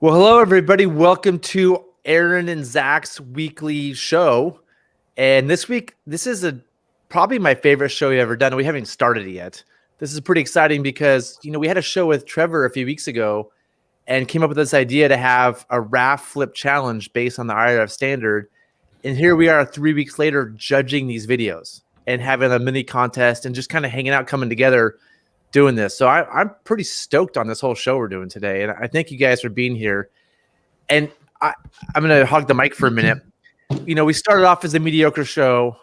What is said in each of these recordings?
Well, hello, everybody. Welcome to Aaron and Zach's weekly show. And this week, this is probably my favorite show we've ever done. We haven't even started it yet. This is pretty exciting because, we had a show with Trevor a few weeks ago and came up with this idea to have a raft flip challenge based on the IRF standard. And here we are 3 weeks later judging these videos and having a mini contest and just kind of hanging out, coming together, doing this. So I'm pretty stoked on this whole show we're doing today. And I thank you guys for being here. And I'm going to hog the mic for a minute. We started off as a mediocre show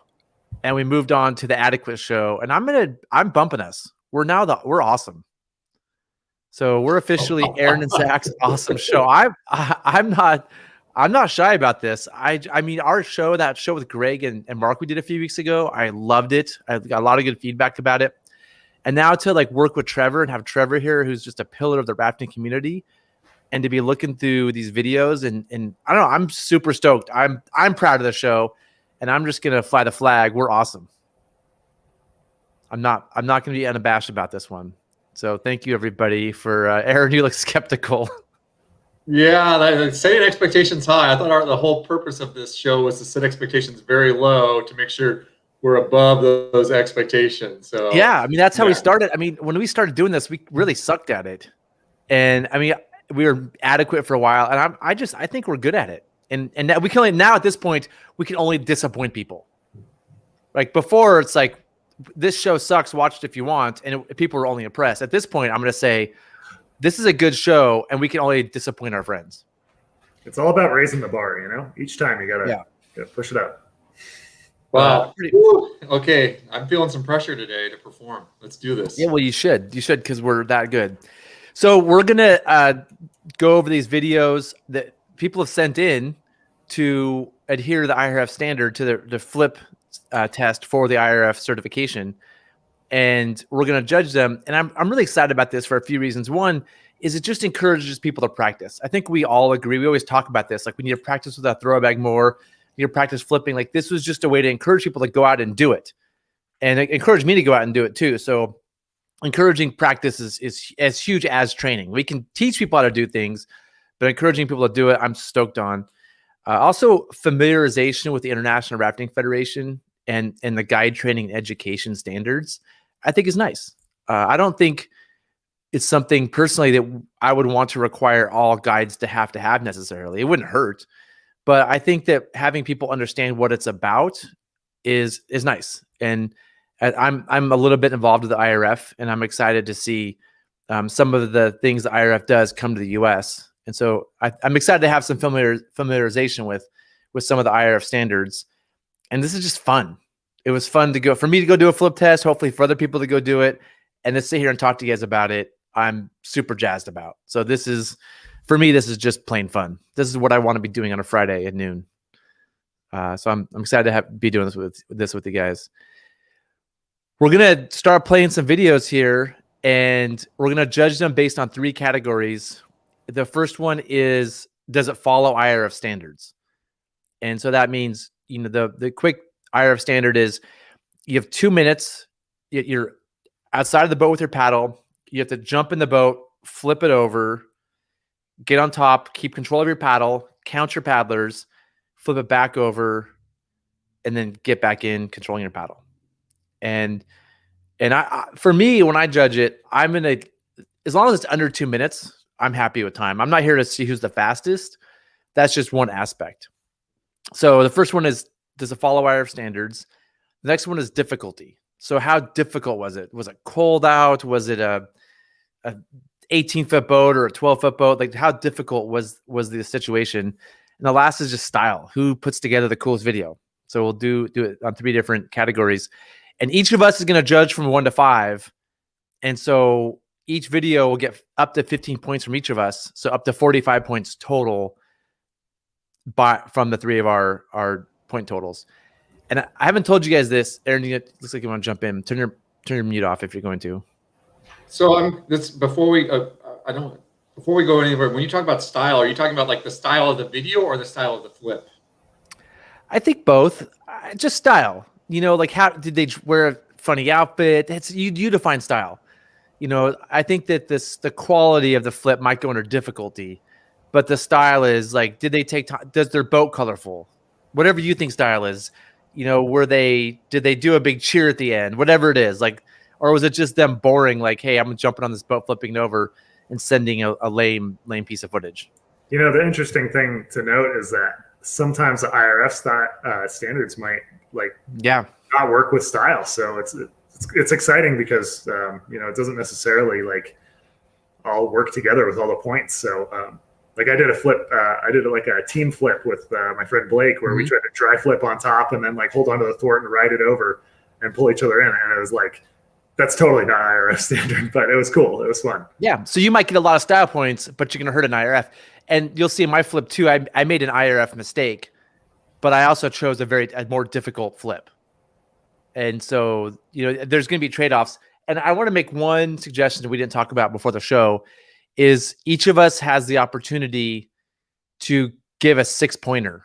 and we moved on to the adequate show. And I'm bumping us. We're awesome. So we're officially Aaron and Zach's awesome show. I'm not shy about this. I mean, our show, that show with Greg and Mark we did a few weeks ago, I loved it. I got a lot of good feedback about it. And now to work with Trevor and have Trevor here, who's just a pillar of the rafting community, and to be looking through these videos and I don't know, I'm super stoked. I'm proud of the show, and I'm just gonna fly the flag. We're awesome. I'm not gonna be unabashed about this one. So thank you everybody for Aaron. You look skeptical. Yeah, setting expectations high. I thought the whole purpose of this show was to set expectations very low to make sure we're above those expectations. So yeah, I mean, that's how we started. I mean, when we started doing this, we really sucked at it. And I mean, we were adequate for a while, and I think we're good at it. And we can only, now at this point, we can only disappoint people. Like before, it's like, this show sucks, watch it if you want, and people were only impressed. At this point, I'm going to say, this is a good show, and we can only disappoint our friends. It's all about raising the bar, Each time you gotta push it up. Wow. Okay, I'm feeling some pressure today to perform. Let's do this. Yeah, well, you should because we're that good. So we're gonna go over these videos that people have sent in to adhere to the IRF standard, to the flip test for the IRF certification, and we're gonna judge them. And I'm really excited about this for a few reasons. One is it just encourages people to practice. I think we all agree. We always talk about this. We need to practice with our throw bag more. You practice flipping. This was just a way to encourage people to go out and do it, and it encouraged me to go out and do it too. So encouraging practice is as huge as training. We can teach people how to do things, but encouraging people to do it, I'm stoked on. Also, familiarization with the International Rafting Federation and the guide training and education standards, I think is nice. I don't think it's something personally that I would want to require all guides to have necessarily. It wouldn't hurt. But I think that having people understand what it's about is nice, and I'm a little bit involved with the IRF, and I'm excited to see some of the things the IRF does come to the U.S. And so I'm excited to have some familiarization with some of the IRF standards, and this is just fun. It was fun for me to go do a flip test, hopefully for other people to go do it, and to sit here and talk to you guys about it. I'm super jazzed about. So for me, this is just plain fun. This is what I want to be doing on a Friday at noon. So I'm excited to be doing this with you guys. We're going to start playing some videos here, and we're going to judge them based on 3 categories. The first one is, does it follow IRF standards? And so that means, the quick IRF standard is you have 2 minutes. You're outside of the boat with your paddle. You have to jump in the boat, flip it over, get on top, keep control of your paddle, count your paddlers, flip it back over, and then get back in controlling your paddle. And for me, when I judge it, as long as it's under 2 minutes, I'm happy with time. I'm not here to see who's the fastest. That's just one aspect. So the first one is, does it follow IRF standards? The next one is difficulty. So how difficult was it? Was it cold out? Was it a 18-foot boat or a 12-foot boat? How difficult was the situation? And the last is just style. Who puts together the coolest video? So we'll do it on 3 different categories. And each of us is going to judge from 1 to 5. And so each video will get up to 15 points from each of us. So up to 45 points total from the 3 of our point totals. And I haven't told you guys this. Aaron, it looks like you want to jump in. Turn your mute off if you're going to. So before we go anywhere, when you talk about style, are you talking about the style of the video or the style of the flip? I think both. Just style. How did they wear a funny outfit? It's you define style. I think that the quality of the flip might go under difficulty, but the style is like, did they take time? Does their boat colorful? Whatever you think style is, did they do a big cheer at the end? Whatever it is, like, or was it just them boring? Like, hey, I'm jumping on this boat, flipping it over, and sending a lame piece of footage. The interesting thing to note is that sometimes the IRF standards might not work with style. So it's exciting because it doesn't necessarily like all work together with all the points. So like I did a flip, I did like a team flip with my friend Blake, where we tried to dry flip on top and then like hold onto the thwart and ride it over and pull each other in, and it was like, that's totally not IRF standard, but it was cool. It was fun. Yeah. So you might get a lot of style points, but you're going to hurt an IRF. And you'll see in my flip too, I made an IRF mistake, but I also chose a more difficult flip. And so, there's going to be trade-offs. And I want to make one suggestion that we didn't talk about before the show is each of us has the opportunity to give a 6-pointer.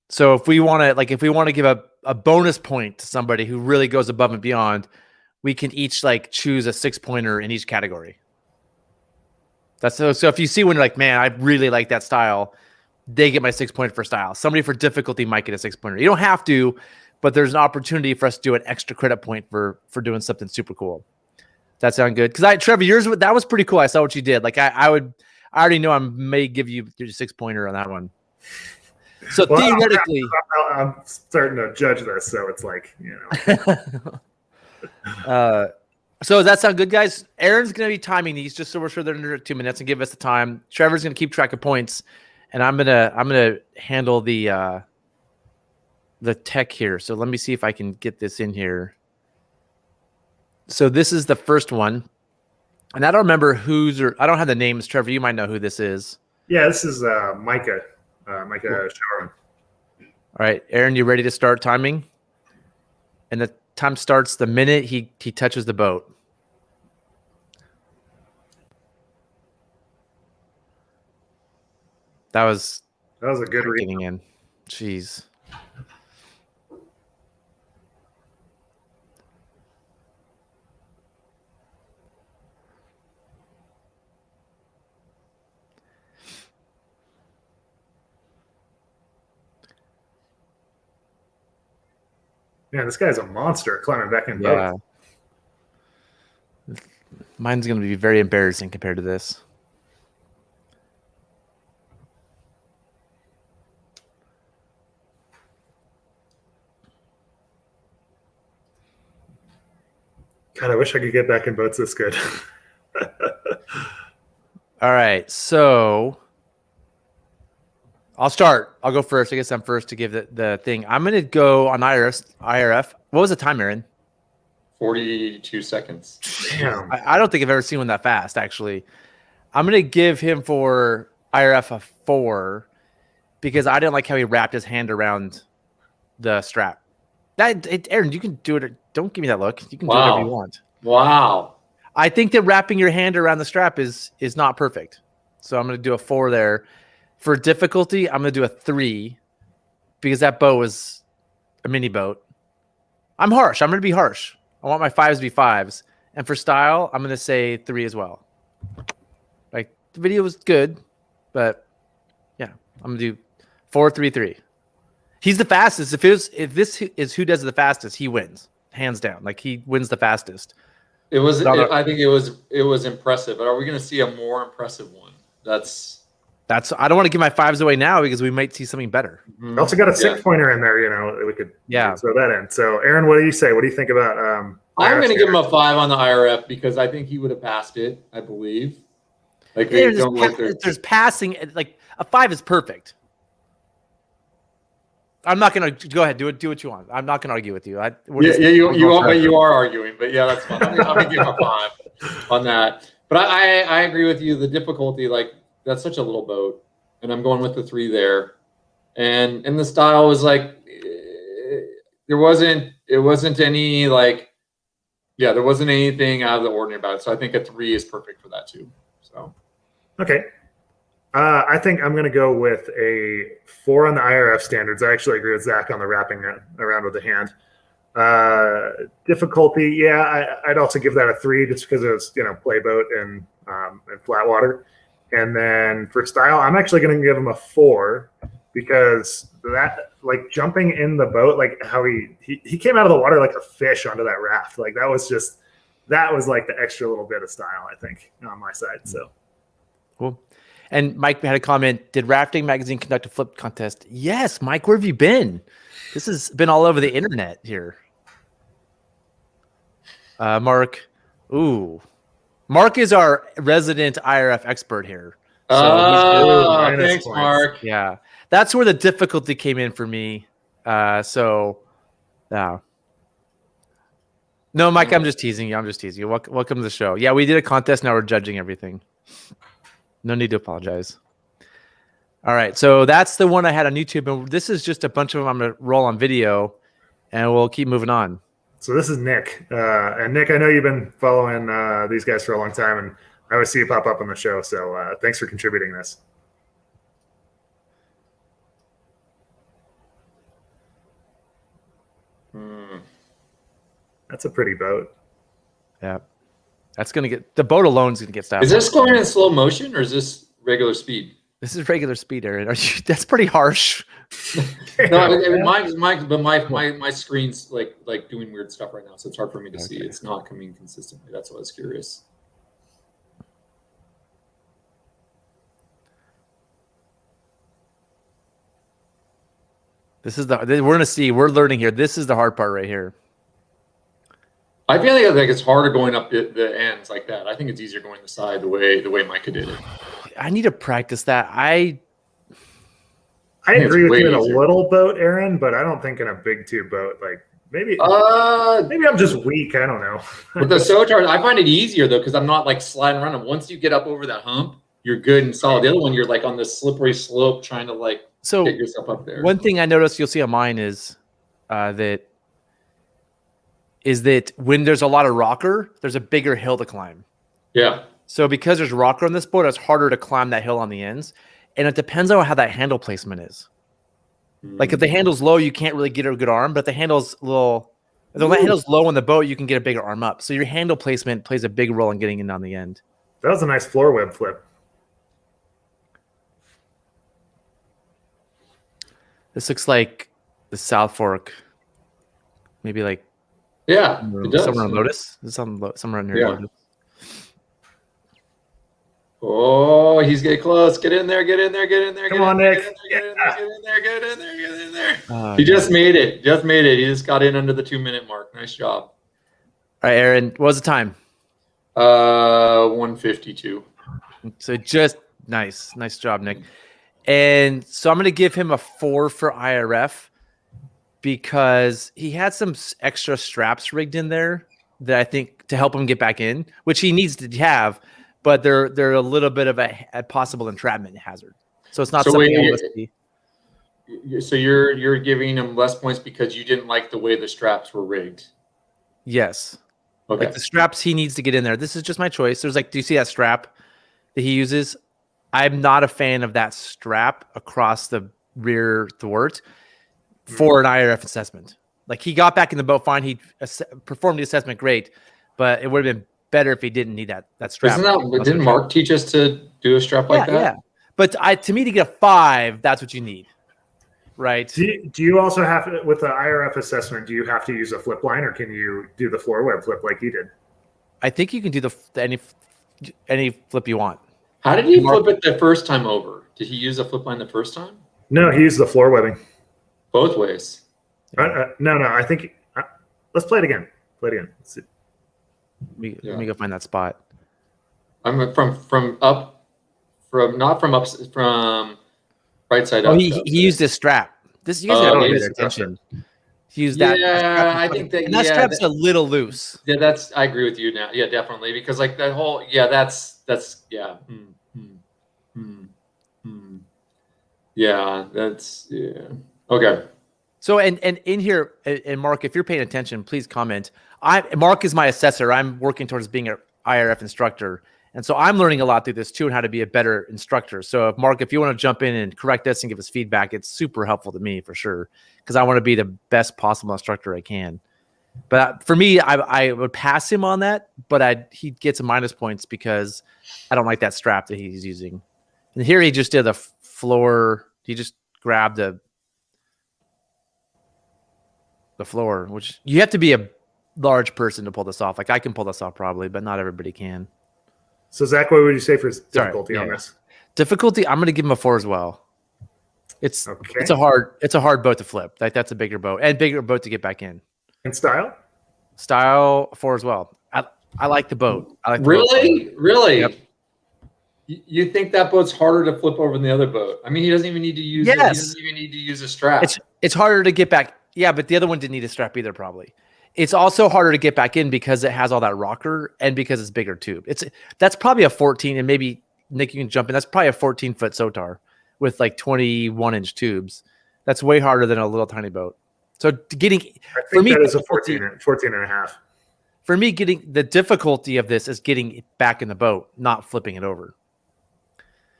So if we want to give a bonus point to somebody who really goes above and beyond, we can each like choose a 6-pointer in each category. That's so if you see when you're like, man, I really like that style, they get my 6-point for style. Somebody for difficulty might get a 6-pointer. You don't have to, but there's an opportunity for us to do an extra credit point for doing something super cool. That sound good? Because Trevor, that was pretty cool. I saw what you did. Like I already know I may give you your 6-pointer on that one. So theoretically, I'm starting to judge this, so it's like, So does that sound good, guys? Aaron's going to be timing these just so we're sure they're under 2 minutes and give us the time. Trevor's going to keep track of points, and I'm gonna handle the tech here. So let me see if I can get this in here. So this is the first one, and I don't remember I don't have the names. Trevor, you might know who this is. Yeah, this is Micah. Micah Sharon. All right, Aaron, you ready to start timing? And the time starts the minute he touches the boat. That was a good read. Getting in. Jeez. Man, this guy's a monster climbing back in boat. Mine's going to be very embarrassing compared to this. God, I wish I could get back in boats this good. All right, so I'll start. I'll go first. I guess I'm first to give the thing. I'm going to go on IRF. What was the time, Aaron? 42 seconds. Damn. I don't think I've ever seen one that fast, actually. I'm going to give him for IRF a 4 because I didn't like how he wrapped his hand around the strap. Aaron, you can do it. Don't give me that look. You can do whatever you want. Wow. I think that wrapping your hand around the strap is not perfect. So I'm going to do a 4 there. For difficulty, I'm going to do a 3 because that boat was a mini boat. I'm harsh. I'm going to be harsh. I want my 5s to be 5s. And for style, I'm going to say 3 as well. Like, the video was good, but yeah, I'm going to do 4, 3, 3. He's the fastest. If this is who does it the fastest, he wins. Hands down. Like, he wins the fastest. I think it was impressive. But are we going to see a more impressive one? I don't want to give my 5s away now because we might see something better. I also got a 6-pointer in there, we could throw that in. So, Aaron, what do you say? What do you think about I'm going to give him a 5 on the IRF because I think he would have passed it, I believe. Like there's passing, like a 5 is perfect. I'm not going to go ahead. Do what you want. I'm not going to argue with you. You are arguing, but yeah, that's fine. I'm going to give him a 5 on that. But I agree with you. The difficulty, like, that's such a little boat, and I'm going with the 3 there. And the style was like, there wasn't any like, yeah, there wasn't anything out of the ordinary about it. So I think a 3 is perfect for that too. So, okay. I think I'm going to go with a 4 on the IRF standards. I actually agree with Zach on the wrapping around with the hand. Difficulty, yeah, I'd also give that a 3 just because it was, play boat and flat water. And then for style, I'm actually going to give him a 4 because that, like, jumping in the boat, like how he came out of the water like a fish onto that raft. Like that was like the extra little bit of style, I think, on my side. So cool. And Mike had a comment, did Rafting Magazine conduct a flip contest? Yes, Mike, where have you been? This has been all over the internet here. Mark. Ooh. Mark is our resident IRF expert here. So thanks, Mark. Yeah. That's where the difficulty came in for me. No, Mike, I'm just teasing you. Welcome to the show. Yeah, we did a contest. Now we're judging everything. No need to apologize. All right. So that's the one I had on YouTube. And this is just a bunch of them I'm going to roll on video, and we'll keep moving on. So this is Nick. And Nick, I know you've been following these guys for a long time, and I always see you pop up on the show. So thanks for contributing this. That's a pretty boat. Yeah. That's going to get, the boat alone is going to get stopped. Is this going in slow motion or is this regular speed? This is regular speed, Aaron. That's pretty harsh. No, my screen's like doing weird stuff right now, so it's hard for me to see. It's not coming consistently. That's why I was curious. This is we're gonna see. We're learning here. This is the hard part right here. I feel like it's harder going up the ends like that. I think it's easier going the side the way Micah did it. I need to practice that. I agree with you in a little boat, Aaron, but I don't think in a big tube boat. Like maybe I'm just weak. I don't know. With the Sotar, I find it easier though because I'm not like sliding around. And once you get up over that hump, you're good and solid. The other one, you're like on this slippery slope trying to like get yourself up there. One thing I noticed you'll see on mine is that when there's a lot of rocker, there's a bigger hill to climb. Yeah. So because there's rocker on this boat, it's harder to climb that hill on the ends. And it depends on how that handle placement is. Like if the handle's low, you can't really get a good arm, but if the handle's low on the boat, you can get a bigger arm up. So your handle placement plays a big role in getting in on the end. That was a nice floor web flip. This looks like the South Fork. Maybe like it does. Somewhere on Lotus. Somewhere on here. Yeah. Lotus. Oh, he's getting close. Get in there. Come on, Nick. Get in there. He just made it. He just got in under the 2-minute mark. Nice job. All right, Aaron. What was the time? 1:52. So just nice job, Nick. And so I'm going to give him a 4 for IRF because he had some extra straps rigged in there that I think to help him get back in, which he needs to have, but they're a little bit of a possible entrapment hazard. So it's not something. So you're giving him less points because you didn't like the way the straps were rigged. Yes. Okay. Like the straps he needs to get in there. This is just my choice. There's do you see that strap that he uses? I'm not a fan of that strap across the rear thwart for an IRF assessment. Like he got back in the boat fine. He performed the assessment great, but it would have been better if he didn't need that strap. Didn't Mark teach us to do a strap like that? Yeah. But to me, to get a 5, that's what you need, right? Do you also have to, with the IRF assessment, do you have to use a flip line or can you do the floor web flip like he did? I think you can do any flip you want. How did he flip it the first time over? Did he use a flip line the first time? No, he used the floor webbing. Both ways. No. I think let's play it again. Let's see. Let me go find that spot. I'm from right side up. He used this strap. This you guys got to pay attention. He used that. Yeah, I think that. And that strap's a little loose. Yeah, I agree with you now. Yeah, definitely because like that whole. Yeah, that's yeah. Yeah, that's okay. So and in here, and Mark, if you're paying attention, please comment. Mark is my assessor. I'm working towards being an IRF instructor, and so I'm learning a lot through this too, and how to be a better instructor. So, Mark, if you want to jump in and correct us and give us feedback, it's super helpful to me for sure because I want to be the best possible instructor I can. But for me, I would pass him on that, but he gets minus points because I don't like that strap that he's using. And here he just did a floor. He just grabbed the floor, which you have to be a large person to pull this off. Like I can pull this off probably, but not everybody can. So Zach, what would you say for difficulty on this? Difficulty, I'm going to give him a 4 as well. It's a hard boat to flip. Like that's a bigger boat and bigger boat to get back in. And style? Style 4 as well. I like the boat. I like Really? Yep. You think that boat's harder to flip over than the other boat? I mean, he doesn't even need to use. He doesn't even need to use a strap. It's harder to get back. Yeah, but the other one didn't need a strap either, probably. It's also harder to get back in because it has all that rocker and because it's bigger tube. That's probably a 14, and maybe Nick, you can jump in. That's probably a 14-foot Sotar with like 21-inch tubes. That's way harder than a little tiny boat. So for me, that is a 14 and a half. For me, getting the difficulty of this is getting it back in the boat, not flipping it over.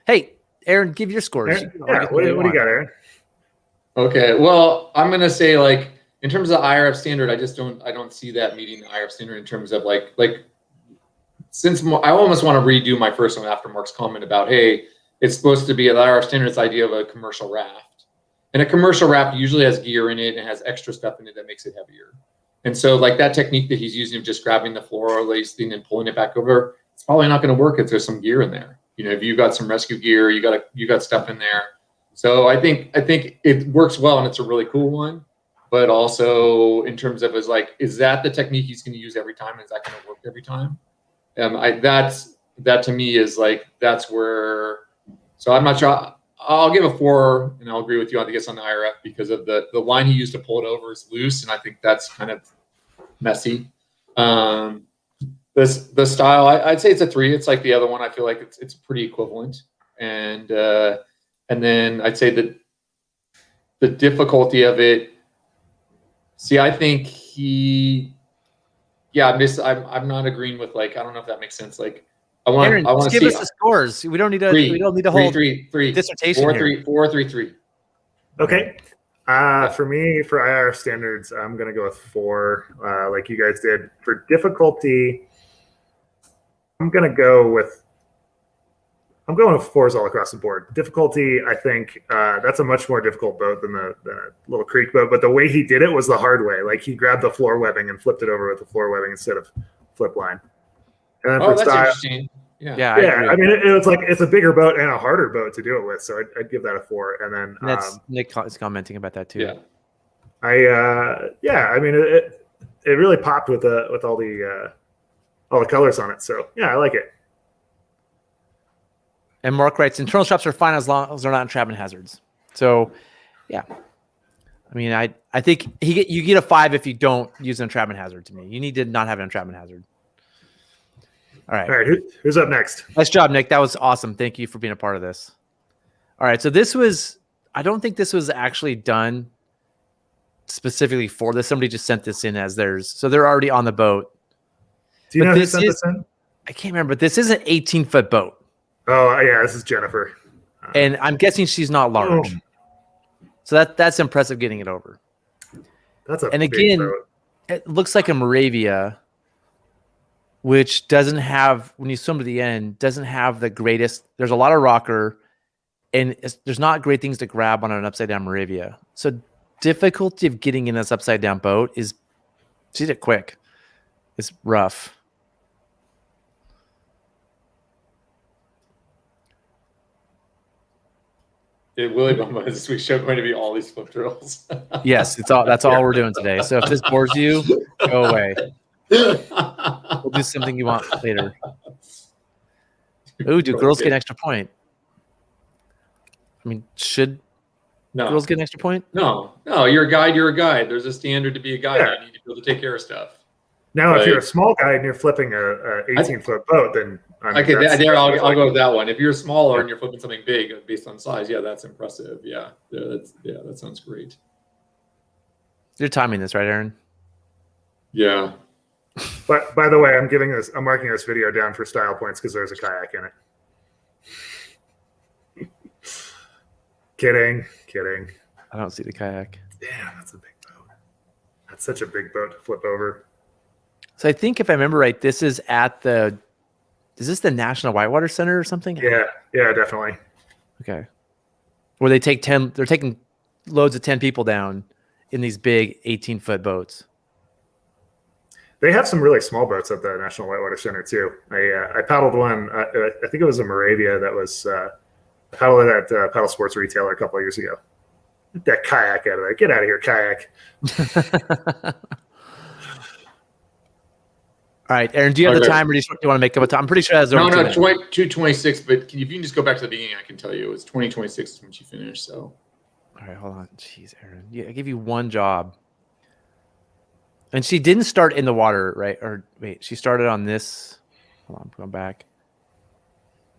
Hey, Aaron, give your scores. What do you got, Aaron? Okay, well, I'm gonna say like in terms of IRF standard, I don't see that meeting the IRF standard in terms of like since I almost want to redo my first one after Mark's comment about hey, it's supposed to be an IRF standard. It's the idea of a commercial raft, and a commercial raft usually has gear in it and has extra stuff in it that makes it heavier. And so like that technique that he's using of just grabbing the floor lacing and pulling it back over, it's probably not going to work if there's some gear in there. You know, if you got some rescue gear, you got stuff in there. So I think it works well and it's a really cool one. But also in terms of is that the technique he's going to use every time? Is that going to work every time? That to me is like that's where. So I'm not sure. I'll give a 4, and I'll agree with you. I guess on the IRF because of the line he used to pull it over is loose, and I think that's kind of messy. The style, I'd say it's a 3. It's like the other one. I feel like it's pretty equivalent, and then I'd say that the difficulty of it. See, I think I'm not agreeing with I don't know if that makes sense. I want to give us the scores. We don't need to. We don't need to hold three dissertation 4, here. 4, 3, 3. Okay. For me, for IR standards, I'm gonna go with 4, like you guys did. For difficulty, I'm going with 4s all across the board. Difficulty, I think that's a much more difficult boat than the little creek boat. But the way he did it was the hard way. Like he grabbed the floor webbing and flipped it over with the floor webbing instead of flip line. And then for that's style, interesting. Yeah. I mean, it's a bigger boat and a harder boat to do it with. So I'd give that a 4. And then that's Nick is commenting about that too. Yeah. I mean, it really popped with all the colors on it. So yeah, I like it. And Mark writes, internal straps are fine as long as they're not entrapment hazards. So, yeah. I mean, I think you get a 5 if you don't use an entrapment hazard to me. You need to not have an entrapment hazard. All right. All right. Who's up next? Nice job, Nick. That was awesome. Thank you for being a part of this. All right. So I don't think this was actually done specifically for this. Somebody just sent this in as theirs. So they're already on the boat. Do you know who sent this in? I can't remember, but this is an 18-foot boat. Oh, yeah, this is Jennifer. And I'm guessing she's not large. Oh. So that's impressive getting it over. That's a and big again, boat. It looks like a Moravia, which doesn't have, when you swim to the end, doesn't have the greatest. There's a lot of rocker, and there's not great things to grab on an upside-down Moravia. So difficulty of getting in this upside-down boat is, she did it quick. It's rough. Willie Bumba is this week's show going to be all these flip drills? Yes, that's all we're doing today. So if this bores you, go away. We'll do something you want later. Ooh, do girls get an extra point? I mean, should girls get an extra point? No. You're a guide. You're a guide. There's a standard to be a guide. Yeah. You need to be able to take care of stuff. Now, if you're a small guy and you're flipping a 18-foot boat, then I'll go with that one. If you're smaller and you're flipping something big based on size, yeah, that's impressive. Yeah, that sounds great. You're timing this, right, Aaron? Yeah. But by the way, I'm marking this video down for style points because there's a kayak in it. Kidding. I don't see the kayak. Damn, that's a big boat. That's such a big boat to flip over. So I think if I remember right, this is at the. Is this the National Whitewater Center or something? Yeah, definitely. Okay. Where they take 10. They're taking loads of 10 people down in these big 18-foot boats. They have some really small boats at the National Whitewater Center too. I paddled one. I think it was a Moravia that was I paddled it at Paddle Sports Retailer a couple of years ago. Get that kayak out of there! Get out of here, kayak! All right, Aaron. Do you have the time, or do you want to make up a time? I'm pretty sure that's over. No, 2:26. But if you can just go back to the beginning, I can tell you it was 20:26 when she finished. So. All right, hold on. Jeez, Aaron. Yeah, I gave you one job. And she didn't start in the water, right? Or wait, she started on this. Hold on, I'm going back.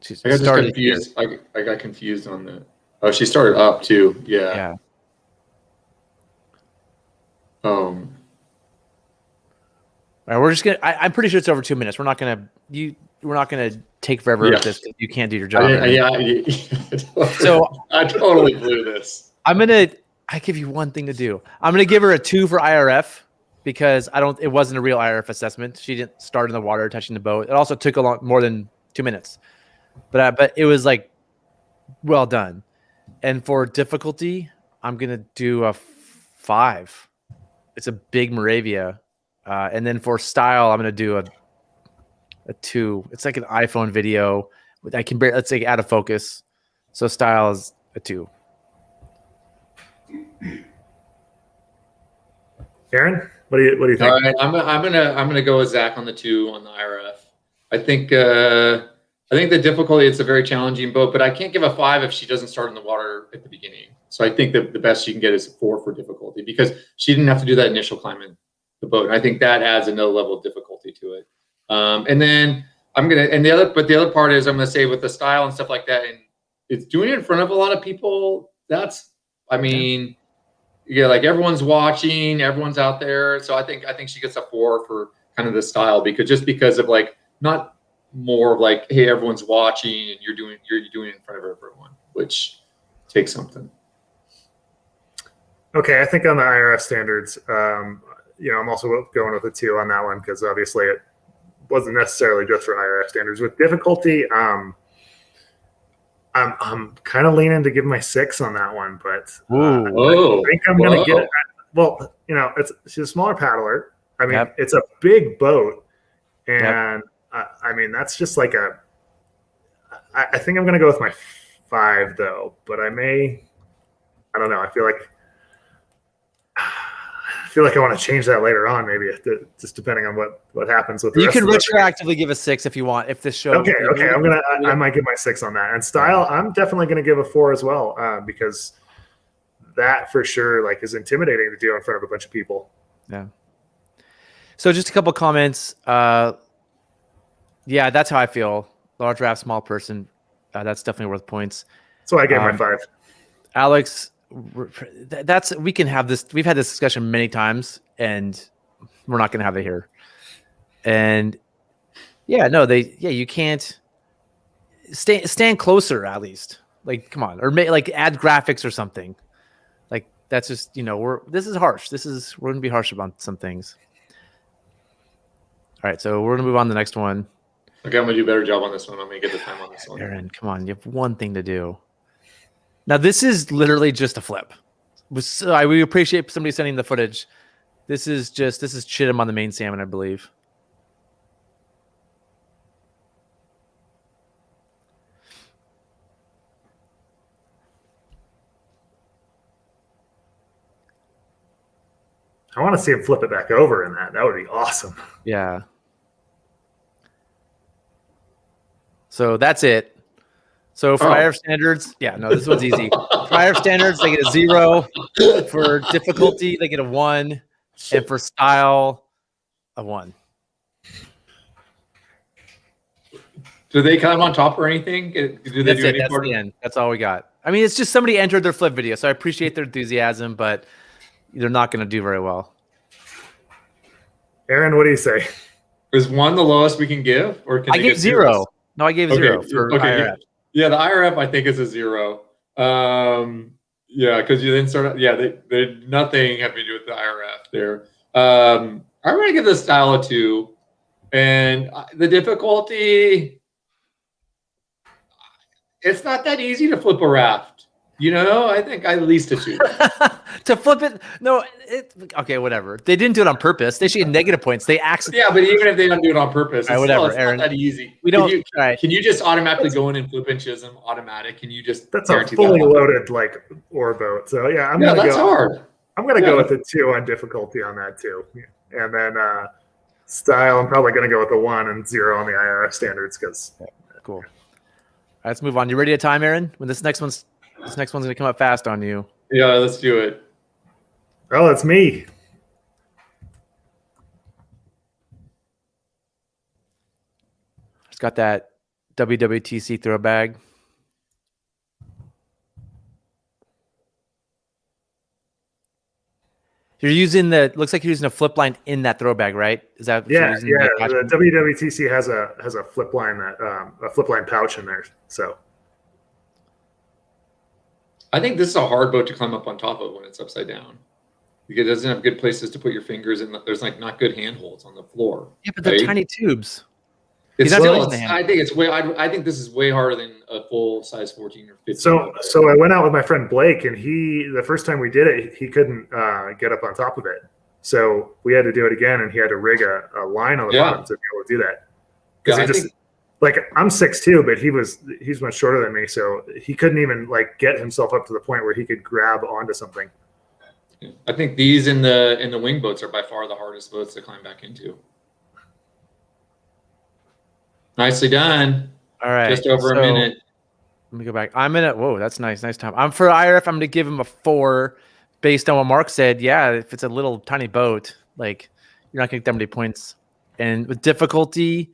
She started confused. I got confused on the. Oh, she started up too. Yeah. Yeah. All right, we're just gonna. I'm pretty sure it's over 2 minutes. We're not gonna. We're not gonna take forever with this. You can't do your job. So I totally blew this. I give you one thing to do. I'm gonna give her a 2 for IRF. Because it wasn't a real IRF assessment. She didn't start in the water touching the boat. It also took more than 2 minutes, but it was like well done. And for difficulty, I'm gonna do a 5. It's a big Moravia, and then for style, I'm gonna do a 2. It's like an iPhone video. I can let's say out of focus. So style is a 2. Aaron, what do you think? All right, I'm gonna go with Zach on the 2 on the IRF. I think the difficulty, it's a very challenging boat, but I can't give a 5 if she doesn't start in the water at the beginning. So I think that the best she can get is a 4 for difficulty because she didn't have to do that initial climb in the boat. And I think that adds another level of difficulty to it. And then the other part is I'm gonna say with the style and stuff like that, and it's doing it in front of a lot of people. Yeah, like everyone's watching, everyone's out there. So I think she gets a 4 for kind of the style because of like not more of like, hey, everyone's watching and you're doing it in front of everyone, which takes something. Okay, I think on the IRF standards, I'm also going with a 2 on that one because obviously it wasn't necessarily just for IRF standards. With difficulty, I'm kind of leaning to give my 6 on that one, but I think I'm going to get it. Well, she's a smaller paddler. I mean, It's a big boat, and that's just like I think I'm going to go with my 5 though, but I don't know. I feel like I want to change that later on, maybe just depending on what happens with the you rest can of retroactively give a 6 if you want, if this show. Okay. I might give my 6 on that. And style, I'm definitely going to give a 4 as well, because that for sure like is intimidating to do in front of a bunch of people. Yeah. So just a couple comments. Yeah, that's how I feel. Large raft, small person. That's definitely worth points. So I gave my 5. Alex. We can have this. We've had this discussion many times, and we're not going to have it here. And you can't stand closer at least. Like, come on, or add graphics or something. Like that's just this is harsh. We're going to be harsh about some things. All right, so we're going to move on to the next one. Okay, I'm going to do a better job on this one. I'm going to get the time on this one. Aaron, come on, you have one thing to do. Now, this is literally just a flip. We appreciate somebody sending the footage. This is Chittim on the main salmon, I believe. I want to see him flip it back over in that. That would be awesome. Yeah. So that's it. So for IRF standards, this one's easy. For IRF standards, they get a 0. For difficulty, they get a 1. And for style, a 1. Do they climb on top or anything? Do they That's do it. any That's the end. That's all we got. I mean, it's just somebody entered their flip video, so I appreciate their enthusiasm, but they're not going to do very well. Aaron, what do you say? Is 1 the lowest we can give, or can I gave 0? No, I gave 0 for IRF. Yeah, the IRF I think is a 0. Yeah, because you then start. Yeah, they nothing having to do with the IRF there. I'm going to give the style a 2. And the difficulty, it's not that easy to flip a raft. You know, I think at least a 2. To flip it, no, okay, whatever. They didn't do it on purpose. They should get negative points. They accidentally. Yeah, but even if they don't do it on purpose, it's whatever, it's Aaron. not that easy. We don't. Can you just automatically go in and flip and chism automatic? Can you just? That's a fully loaded like ore boat. So yeah, that's hard. I'm gonna go with the 2 on difficulty on that too, and then style. I'm probably gonna go with the 1 and 0 on the IRF standards because. Cool. All right, let's move on. You ready to time, Aaron? When this next one's gonna come up fast on you. Yeah, let's do it. Oh, it's me. It's got that WWTC throw bag. You're using looks like you're using a flip line in that throw bag, right? Is that The WWTC has a flip line a flip line pouch in there. So I think this is a hard boat to climb up on top of when it's upside down. Because it doesn't have good places to put your fingers in. There's like not good handholds on the floor. Yeah, but they're tiny tubes. I think this is way harder than a full size 14 or 15. So I went out with my friend Blake, and the first time we did it, he couldn't get up on top of it. So we had to do it again, and he had to rig a line on the bottom to be able to do that. Because I'm 6'2", but he's much shorter than me, so he couldn't even like get himself up to the point where he could grab onto something. I think these in the wing boats are by far the hardest boats to climb back into. Nicely done. All right. Just over a minute. Let me go back. Whoa, that's nice. Nice time. I'm for IRF. I'm going to give him a 4 based on what Mark said. Yeah, if it's a little tiny boat, like you're not going to get that many points. And with difficulty,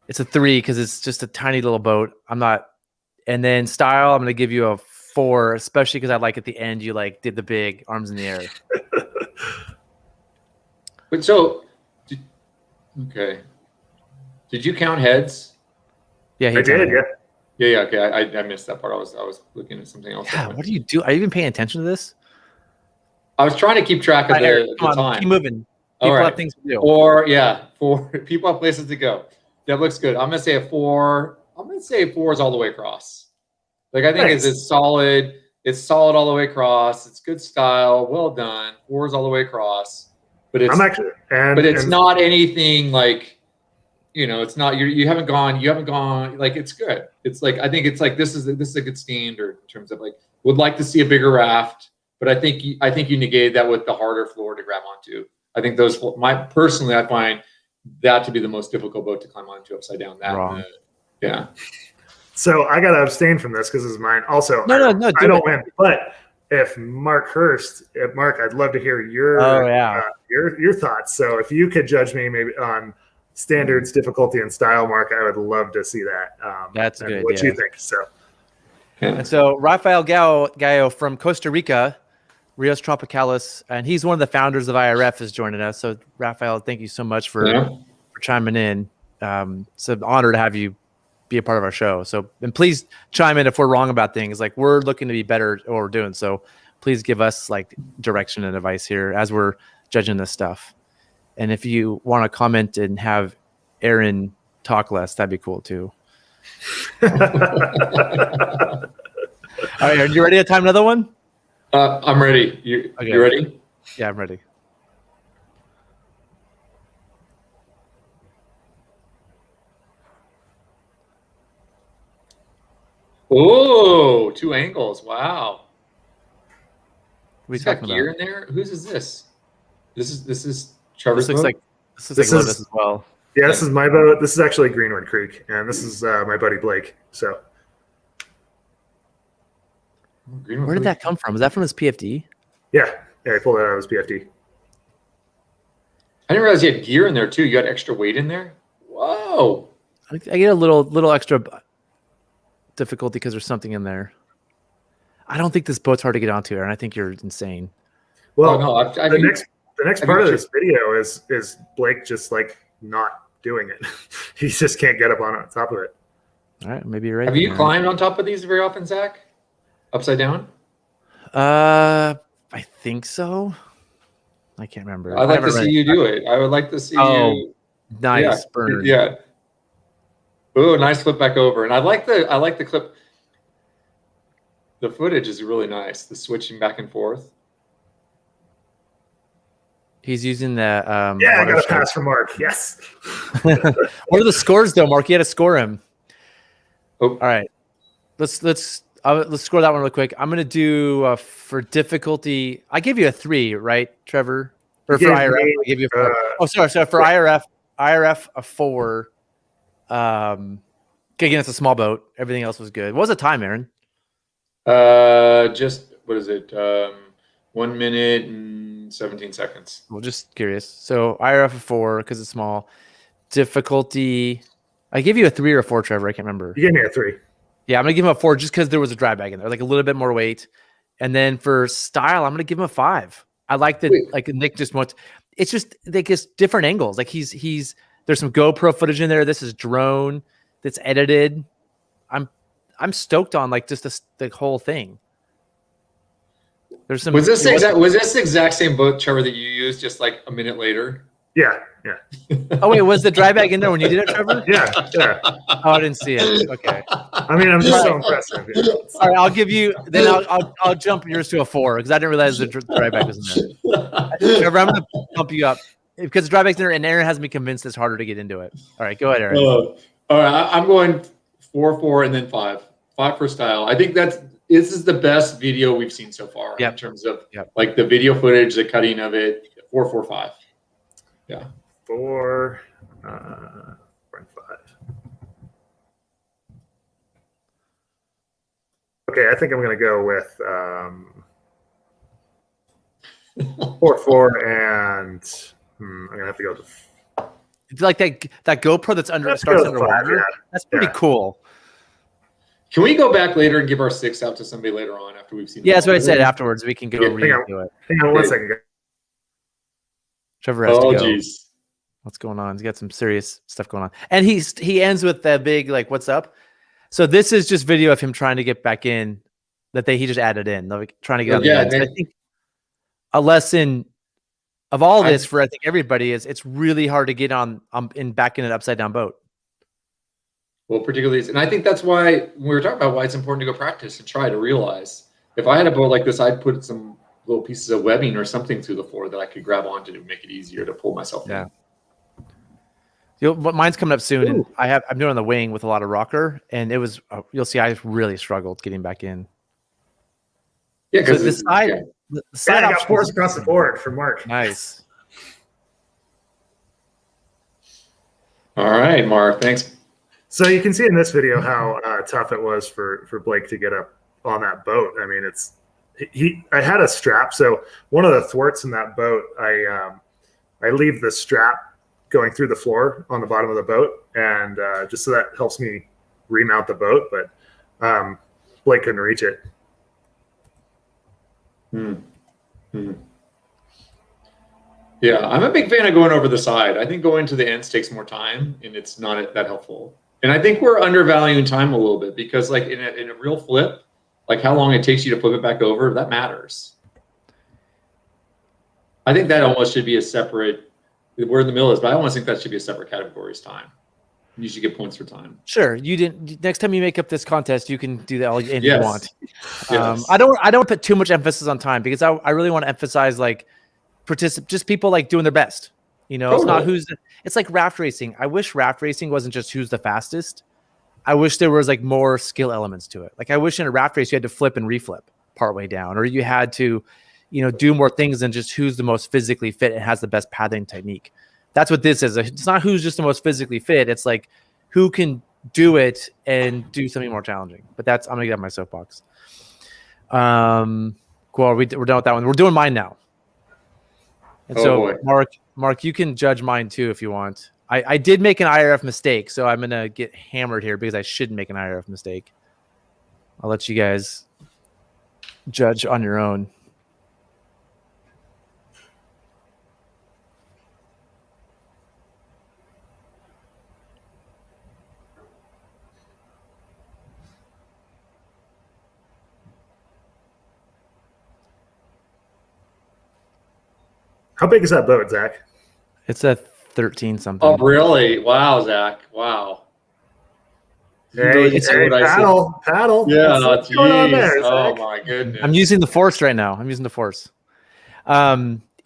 it's a 3 because it's just a tiny little boat. And then style, I'm going to give you a 4, especially because I like at the end you like did the big arms in the air. But okay. Did you count heads? Yeah, I did. Yeah. Okay, I missed that part. I was looking at something else. Yeah, what do you do? Are you even paying attention to this? I was trying to keep track of the time. Keep moving. People have things to do. For people have places to go. That looks good. I'm gonna say a 4. I'm gonna say 4 is all the way across. Like I think it's solid. It's solid all the way across. It's good style. Well done. 4 is all the way across. But it's not anything like, you know, it's not you haven't gone like it's good. It's like I think it's like this is a good standard in terms of like would like to see a bigger raft, but I think you negated that with the harder floor to grab onto. I think personally I find that to be the most difficult boat to climb onto upside down. Yeah. So I gotta abstain from this because it's mine. Also, no, I don't win. But if Mark, I'd love to hear your thoughts. So if you could judge me maybe on standards, difficulty, and style, Mark, I would love to see that. That's good. What you think? So, and so Rafael Gallo from Costa Rica, Rios Tropicalis, and he's one of the founders of IRF, is joining us. So Rafael, thank you so much for chiming in. It's an honor to have you be a part of our show. So, and please chime in if we're wrong about things. Like we're looking to be better at what we're doing. So please give us like direction and advice here as we're judging this stuff. And if you want to comment and have Aaron talk less, that'd be cool too. All right, Aaron, you ready to time another one? I'm ready. You ready? Yeah, I'm ready. Oh, 2 angles. Wow. We got gear in there. Whose is this? This is Trevor's boat? This looks like Lotus as well. Yeah, this is my boat. This is actually Greenwood Creek, and this is my buddy Blake. So, where did that come from? Is that from his PFD? Yeah, I pulled it out of his PFD. I didn't realize you had gear in there too. You got extra weight in there. Whoa! I get a little extra difficulty because there's something in there. I don't think this boat's hard to get onto, Aaron. I think you're insane. Well, the next part of this video is Blake just like not doing it. He just can't get up on top of it. All right, maybe you're right. Have you climbed on top of these very often, Zach? Upside down? I think so. I can't remember. I'd like to see you do it. I would like to see you. Nice burn. Yeah. Oh, nice flip back over. And I like the clip. The footage is really nice. The switching back and forth. He's using the I got a pass for Mark. Yes. What are the scores though, Mark? You had to score him. Oh. All right. Let's score that one real quick. I'm gonna do for difficulty. I gave you a 3, right, Trevor? Or for IRF, I gave you a 4. Sorry. So for IRF a 4. Again, it's a small boat. Everything else was good. What was the time, Aaron? Just what is it? 1 minute and 17 seconds. Well, just curious. So IRF a 4 because it's small. Difficulty. I gave you a 3 or a 4, Trevor. I can't remember. You gave me a 3. Yeah, I'm gonna give him a 4 just because there was a dry bag in there, like a little bit more weight. And then for style, I'm gonna give him a 5. I like like Nick just wants. It's just like it's different angles. Like he's there's some GoPro footage in there. This is drone that's edited. I'm stoked on like just the whole thing. There's some. Was this the exact same boat, Trevor, that you used just like a minute later? Yeah. Oh wait, was the dry bag in there when you did it, Trevor? Yeah. Oh, I didn't see it. Okay. I mean, I'm just so impressive. All right, I'll give you. Then I'll jump yours to a 4 because I didn't realize the dry bag was in there. Trevor, I'm gonna bump you up because the dry bag's in there, and Aaron has me convinced it's harder to get into it. All right, go ahead, Aaron. All right, I'm going 4, and then 5. 5 for style. I think this is the best video we've seen so far in terms of like the video footage, the cutting of it. 4, 4, 5. Yeah. 4 and 5. Okay, I think I'm going to go with 4, 4, and I'm going to have to go with. It's like that GoPro that's starts underwater. Yeah. That's pretty cool. Can we go back later and give our 6 out to somebody later on after we've seen? Yeah, that's what I said. Afterwards, we can go redo it. Hang on 1 second. Trevor has to go. Geez. What's going on? He's got some serious stuff going on, and he ends with that big like, "What's up?" So this is just video of him trying to get back in that he just added in, like trying to get out. Yeah, I think a lesson of all this for I think everybody is it's really hard to get back in an upside down boat. Well, particularly, and I think that's why we were talking about why it's important to go practice and try to realize. If I had a boat like this, I'd put some little pieces of webbing or something through the floor that I could grab onto to make it easier to pull myself in. Mine's coming up soon, and I'm doing on the wing with a lot of rocker, and it was you'll see I really struggled getting back in. Yeah, because the side I got 4s across the board for Mark. Nice. All right, Mark. Thanks. So you can see in this video how tough it was for Blake to get up on that boat. I mean, I had a strap, so one of the thwarts in that boat, I leave the strap going through the floor on the bottom of the boat, and just so that helps me remount the boat, but Blake couldn't reach it. Yeah, I'm a big fan of going over the side. I think going to the ends takes more time, and it's not that helpful. And I think we're undervaluing time a little bit because, like in a real flip, like how long it takes you to flip it back over, that matters. I think that almost should be a separate. Where in the middle is, but I almost think that should be a separate category as time. You should get points for time. Sure, you didn't. Next time you make up this contest, you can do that all you want. Yes. I don't put too much emphasis on time because I really want to emphasize like just people like doing their best. You know, It's not it's like raft racing. I wish raft racing wasn't just who's the fastest. I wish there was like more skill elements to it. Like I wish in a raft race you had to flip and reflip partway down, or you had to, do more things than just who's the most physically fit and has the best paddling technique. That's what this is. It's not who's just the most physically fit. It's like who can do it and do something more challenging. But I'm gonna get out my soapbox. Cool. We're done with that one. We're doing mine now. And so Mark, you can judge mine too if you want. I did make an IRF mistake, so I'm gonna get hammered here because I shouldn't make an IRF mistake. I'll let you guys judge on your own. How big is that boat, Zach? It's a 13 something. Oh, really? Wow, Zach. Wow. Hey, paddle. Yeah, What's going on there, oh Zach? my goodness. I'm using the force right now. It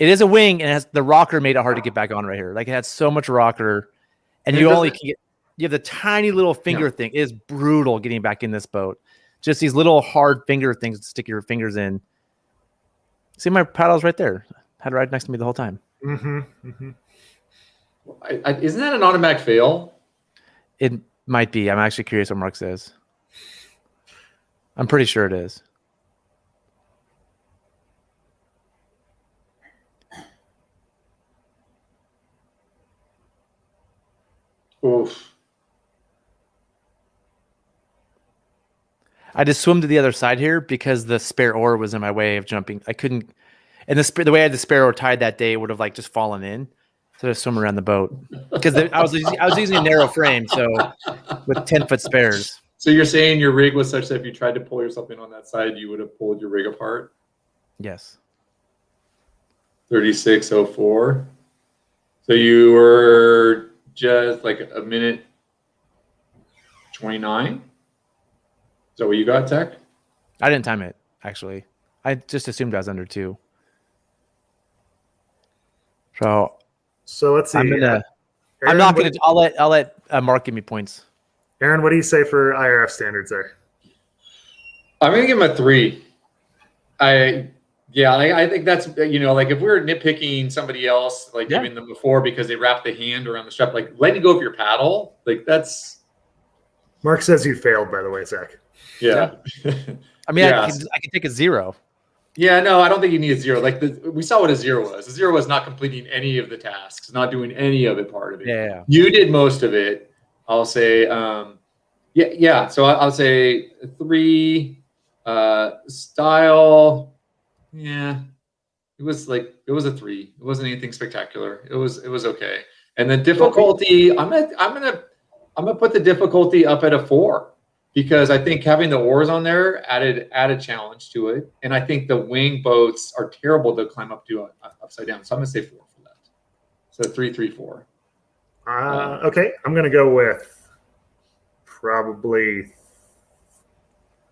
is a wing, and it has the rocker made it hard to get back on right here. Like it has so much rocker, and you have the tiny little finger thing. It is brutal getting back in this boat. Just these little hard finger things to stick your fingers in. See, my paddle's right there. Had it right next to me the whole time. Isn't that an automatic fail? It might be. I'm actually curious what Mark says. I'm pretty sure it is. Oof. I just swim to the other side here because the spare oar was in my way of jumping. I couldn't, and the way I had the spare oar tied that day would have like just fallen in. So I swim around the boat because I was using a narrow frame, so with 10-foot spares. So you're saying your rig was such that if you tried to pull yourself in on that side, you would have pulled your rig apart? Yes. 36:04. So you were just like a minute 29. Is that what you got, Tech? I didn't time it, actually. I just assumed I was under 2. So let's see. Aaron, I'll let Mark give me points. Aaron, what do you say for IRF standards there? I'm gonna give him a 3. I think that's, like if we're nitpicking somebody else, like giving them a 4 because they wrap the hand around the strap, like letting go of your paddle, like that's. Mark says you failed, by the way, Zach. Yeah. I mean, I can take a 0. Yeah, no, I don't think you need a 0. Like we saw what a 0 was. A 0 was not completing any of the tasks, not doing any of it, part of it. Yeah. You did most of it. I'll say, So I'll say 3. Style, it was a 3. It wasn't anything spectacular. It was okay. And the difficulty, I'm gonna put the difficulty up at a 4. Because I think having the oars on there added challenge to it, and I think the wing boats are terrible to climb up to upside down. So I'm gonna say 4 for that. So 3, 3, 4. Okay, I'm gonna go with probably.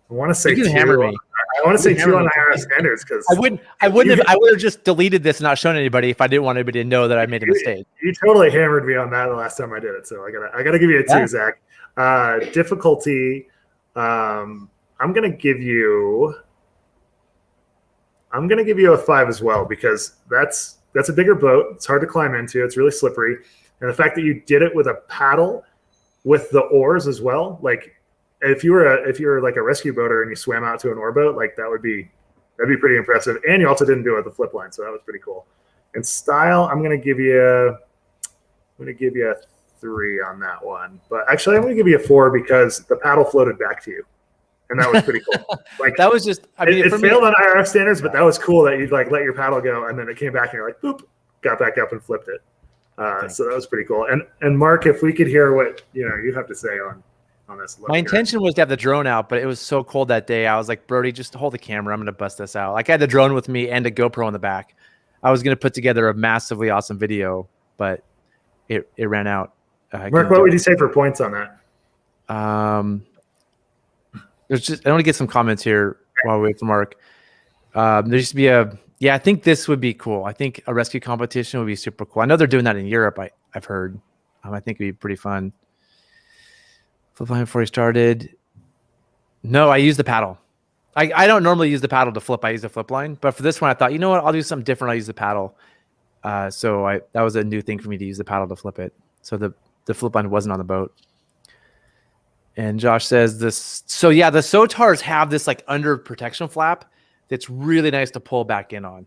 I want to say you can 2. Hammer me. I want to say 2 on IRS standards because I would have just deleted this and not shown anybody if I didn't want anybody to know that I made a mistake. You totally hammered me on that the last time I did it, so I gotta give you a 2, Zach. Difficulty. I'm gonna give you a 5 as well because that's a bigger boat. It's hard to climb into. It's really slippery, and the fact that you did it with a paddle with the oars as well, like if you were like a rescue boater and you swam out to an oar boat, like that'd be pretty impressive. And you also didn't do it with the flip line, so that was pretty cool. And style, I'm gonna give you a 3 on that one, but actually I'm going to give you a 4 because the paddle floated back to you, and that was pretty cool. Like that was just, I mean, it failed on IRF standards, but that was cool that you'd like let your paddle go and then it came back and you're like, boop, got back up and flipped it. So that was pretty cool. And Mark, if we could hear what you have to say on this. My intention was to have the drone out, but it was so cold that day. I was like, Brody, just hold the camera. I'm going to bust this out. Like I had the drone with me and a GoPro on the back. I was going to put together a massively awesome video, but it ran out. Mark, what would you say for points on that? There's I want to get some comments here while we wait for Mark. There used to be I think this would be cool. I think a rescue competition would be super cool. I know they're doing that in Europe. I've heard. I think it'd be pretty fun. Flip line before he started. No, I use the paddle. I don't normally use the paddle to flip. I use the flip line, but for this one, I thought, you know what? I'll do something different. I'll use the paddle. So that was a new thing for me to use the paddle to flip it. So the flip line wasn't on the boat. And Josh says this. So yeah, the Sotars have this like under protection flap that's really nice to pull back in on.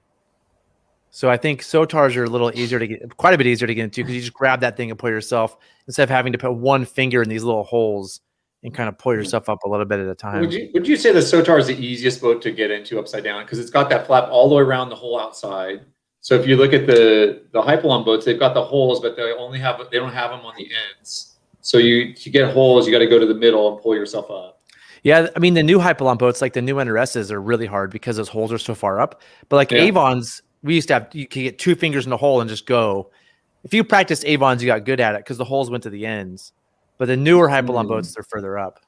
So I think Sotars are a little easier to get, quite a bit easier to get into because you just grab that thing and pull yourself instead of having to put one finger in these little holes and kind of pull yourself up a little bit at a time. Would you say the Sotar is the easiest boat to get into upside down because it's got that flap all the way around the whole outside? So if you look at the Hypalon boats, they've got the holes, but they don't have them on the ends. So you get holes, you got to go to the middle and pull yourself up. Yeah, I mean the new Hypalon boats, like the new NRSs, are really hard because those holes are so far up. But like Avon's we used to have, you could get 2 fingers in a hole and just go. If you practiced Avons, you got good at it because the holes went to the ends. But the newer Hypalon boats, they're further up.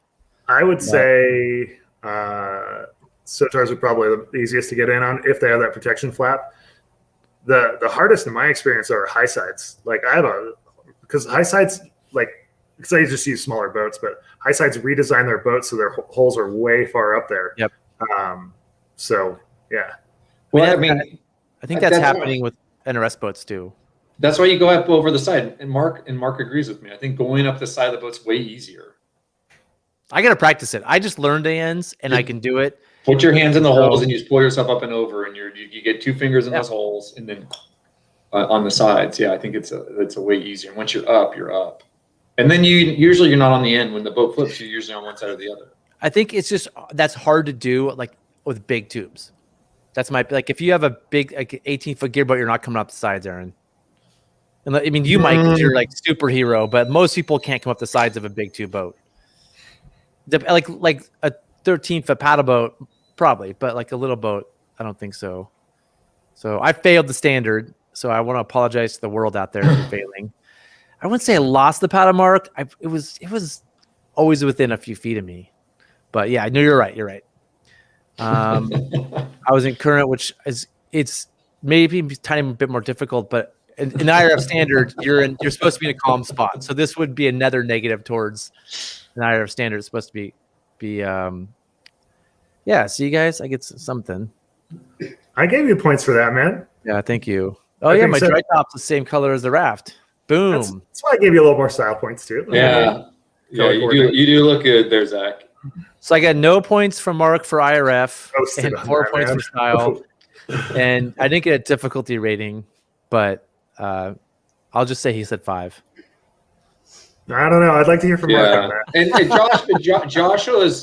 I would say Sotars are probably the easiest to get in on if they have that protection flap. The hardest in my experience are high sides. Like because high sides, like, because I just use smaller boats, but high sides redesign their boats so their holes are way far up there. Yep. So yeah. Well, I think that's happening with NRS boats too. That's why you go up over the side, and Mark agrees with me. I think going up the side of the boat's way easier. I gotta practice it. I just learned ANs and I can do it. Put your hands in the holes and you just pull yourself up and over, and you get 2 fingers in those holes, and then on the sides. Yeah, I think it's a way easier. And once you're up, and then usually you're not on the end when the boat flips. You're usually on one side or the other. I think it's just that's hard to do like with big tubes. That's like if you have a big 18-foot gearboat, you're not coming up the sides, Aaron. And I mean, you might because you're like superhero, but most people can't come up the sides of a big tube boat. Like a 13-foot paddle boat, probably, but like a little boat, I don't think so. So I failed the standard. So I want to apologize to the world out there for failing. I wouldn't say I lost the paddle mark. It was always within a few feet of me. But yeah, I know you're right. You're right. I was in current, which it's maybe a tiny bit more difficult, but in IRF standard, you're supposed to be in a calm spot. So this would be another negative towards an IRF standard. It's supposed to be yeah. See, you guys, I get something. I gave you points for that, man. Yeah, thank you. Oh yeah, my dry top's the same color as the raft. Boom. That's why I gave you a little more style points too. Yeah, you do look good there, Zach. So I got no points from Mark for IRF and 4 points for style, and I didn't get a difficulty rating, but I'll just say he said 5. I don't know. I'd like to hear from Mark on that. And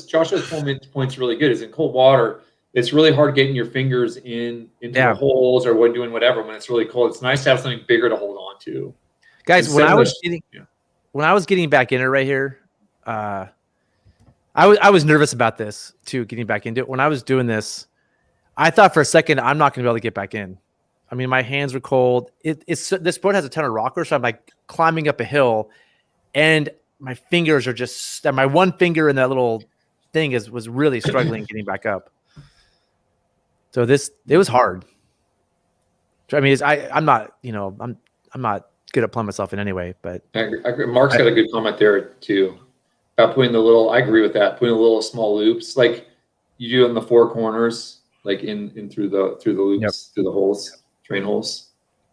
Joshua's points really good. Is in cold water, it's really hard getting your fingers into the holes or when doing whatever when it's really cold. It's nice to have something bigger to hold on to. Guys, when I was getting back in it right here, I was nervous about this too, getting back into it. When I was doing this, I thought for a second I'm not going to be able to get back in. I mean, my hands were cold. This boat has a ton of rockers, so I'm like climbing up a hill, and my fingers are just my one finger in that little thing was really struggling getting back up. So it was hard. I mean, I'm not I'm not good at pulling myself in anyway, but Mark's got a good comment there too about putting the little. I agree with that. Putting the little small loops like you do in the 4 corners, like in through the loops, through the holes, train holes.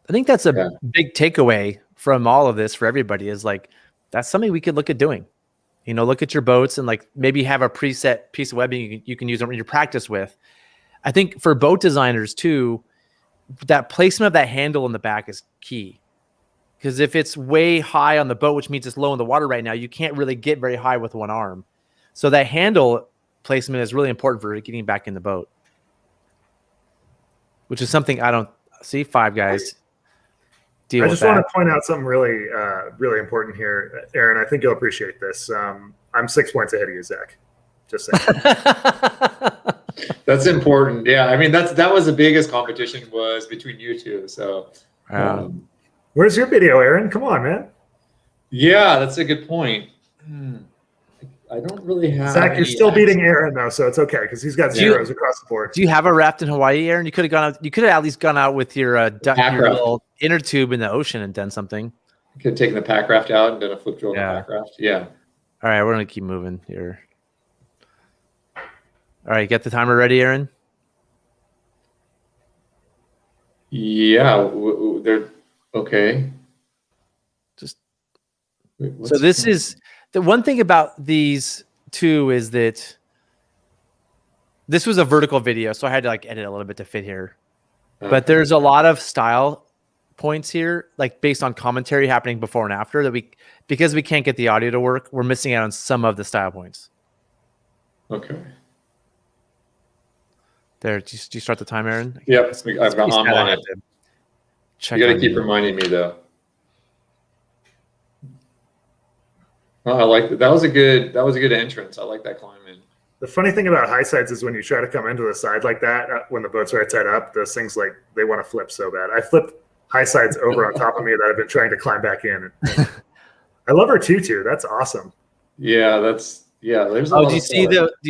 I think that's a big takeaway from all of this for everybody is like that's something we could look at doing. Look at your boats and like maybe have a preset piece of webbing you can use in your practice with. I think for boat designers too, that placement of that handle in the back is key. Because if it's way high on the boat, which means it's low in the water right now, you can't really get very high with one arm. So that handle placement is really important for getting back in the boat. Which is something I don't see 5 guys deal with. I just want to point out something really, really important here, Aaron. I think you'll appreciate this. I'm 6 points ahead of you, Zach. Just saying. That's important. Yeah, I mean that was the biggest competition was between you two. So, where's your video, Aaron? Come on, man. Yeah, that's a good point. I don't really have. Zach, you're still beating Aaron though, so it's okay because he's got zeros across the board. Do you have a raft in Hawaii, Aaron? You could have gone out. You could have at least gone out with your little inner tube in the ocean and done something. You could have taken the pack raft out and done a flip drill in the pack raft. Yeah. All right, we're gonna keep moving here. All right, get the timer ready, Aaron. Yeah, they're okay. So this is the one thing about these two is that this was a vertical video, so I had to like edit a little bit to fit here. But there's a lot of style points here, like based on commentary happening before and after that because we can't get the audio to work, we're missing out on some of the style points. Okay. There, do you start the time, Aaron? Yep, I'm on it. You got to keep reminding me though. Oh, I like that. That was a good entrance. I like that climb in. The funny thing about high sides is when you try to come into the side like that, when the boat's right side up, those things like they want to flip so bad. I flipped high sides over on top of me that I've been trying to climb back in. I love her tutu. That's awesome. Yeah, there's a lot do you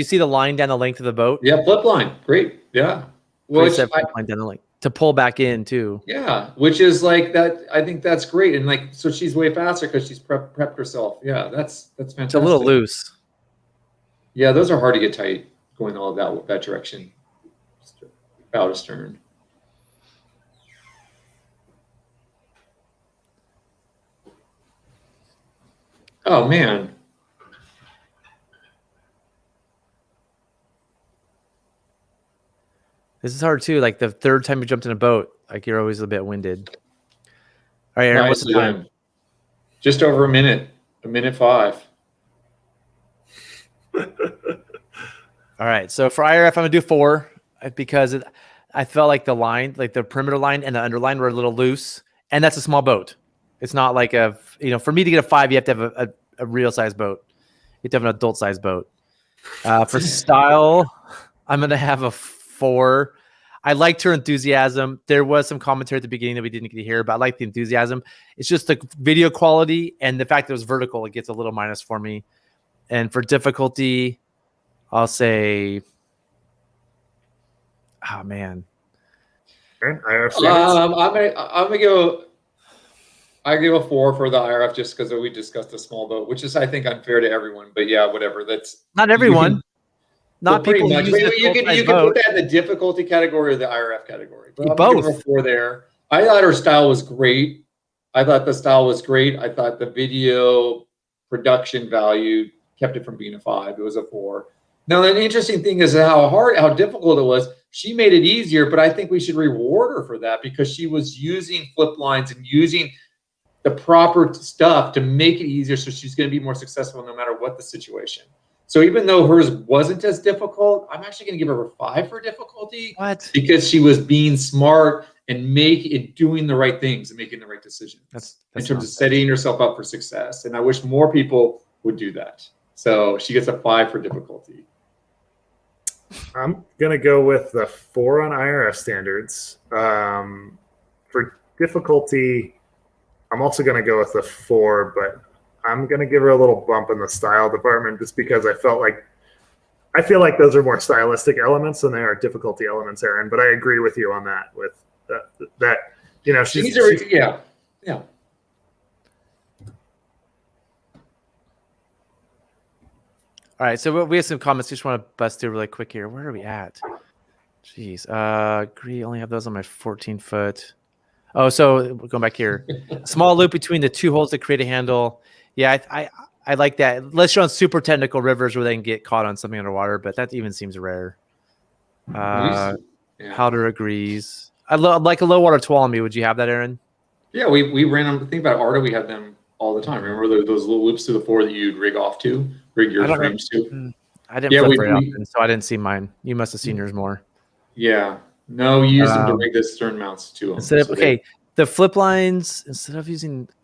see the line down the length of the boat? Yeah, flip line. Great. Yeah. Well, flip line down the length to pull back in too. Yeah, which is like that. I think that's great. And like, so she's way faster because she's prepped herself. Yeah, that's fantastic. It's a little loose. Yeah, those are hard to get tight going all that direction. Bow to stern. Oh man. This is hard too. Like the third time you jumped in a boat, like you're always a bit winded. All right, Aaron, what's the time? Just over a minute. 1:05. All right. So for IRF, I'm gonna do 4 because I felt like the line, like the perimeter line and the underline were a little loose, and that's a small boat. It's not like for me to get a 5, you have to have a real size boat. You have to have an adult size boat. For style, I'm gonna have a 4. I liked her enthusiasm. There was some commentary at the beginning that we didn't get to hear, but I like the enthusiasm. It's just the video quality and the fact that it was vertical. It gets a little minus for me. And for difficulty, I'll say, oh man. I'm gonna go. I give a 4 for the IRF just because we discussed a small boat, which is I think unfair to everyone. But yeah, whatever. That's not everyone. Not people. Much. You can put that in the difficulty category or the IRF category. But both. Give her 4 there. I thought her style was great. I thought the style was great. I thought the video production value kept it from being a 5. It was a 4. Now, an interesting thing is how difficult it was. She made it easier, but I think we should reward her for that because she was using flip lines and using the proper stuff to make it easier, so she's going to be more successful no matter what the situation. So even though hers wasn't as difficult, I'm actually going to give her a 5 for difficulty. What? Because she was being smart and doing the right things and making the right decisions. That's in terms of setting herself up for success. And I wish more people would do that. So she gets a 5 for difficulty. I'm going to go with the 4 on IRF standards. For difficulty, I'm also going to go with the 4, but I'm going to give her a little bump in the style department just because I feel like those are more stylistic elements than they are difficulty elements, Aaron. But I agree with you on that. With that, she's yeah. All right, so we have some comments. Just want to bust through really quick here. Where are we at? Jeez, agree. Only have those on my 14-foot. Oh, so going back here, small loop between the 2 holes to create a handle. Yeah, I like that. Unless you're on super technical rivers where they can get caught on something underwater, but that even seems rare. Powder agrees. I like a low water tuolumne. Would you have that, Aaron? Yeah, we ran them. Think about Arda. We had them all the time. Remember those little loops to the 4 that you'd rig your frames to? I didn't flip very often, so I didn't see mine. You must have seen yours more. Yeah. No, you use them to rig the stern mounts to them. The flip lines, instead of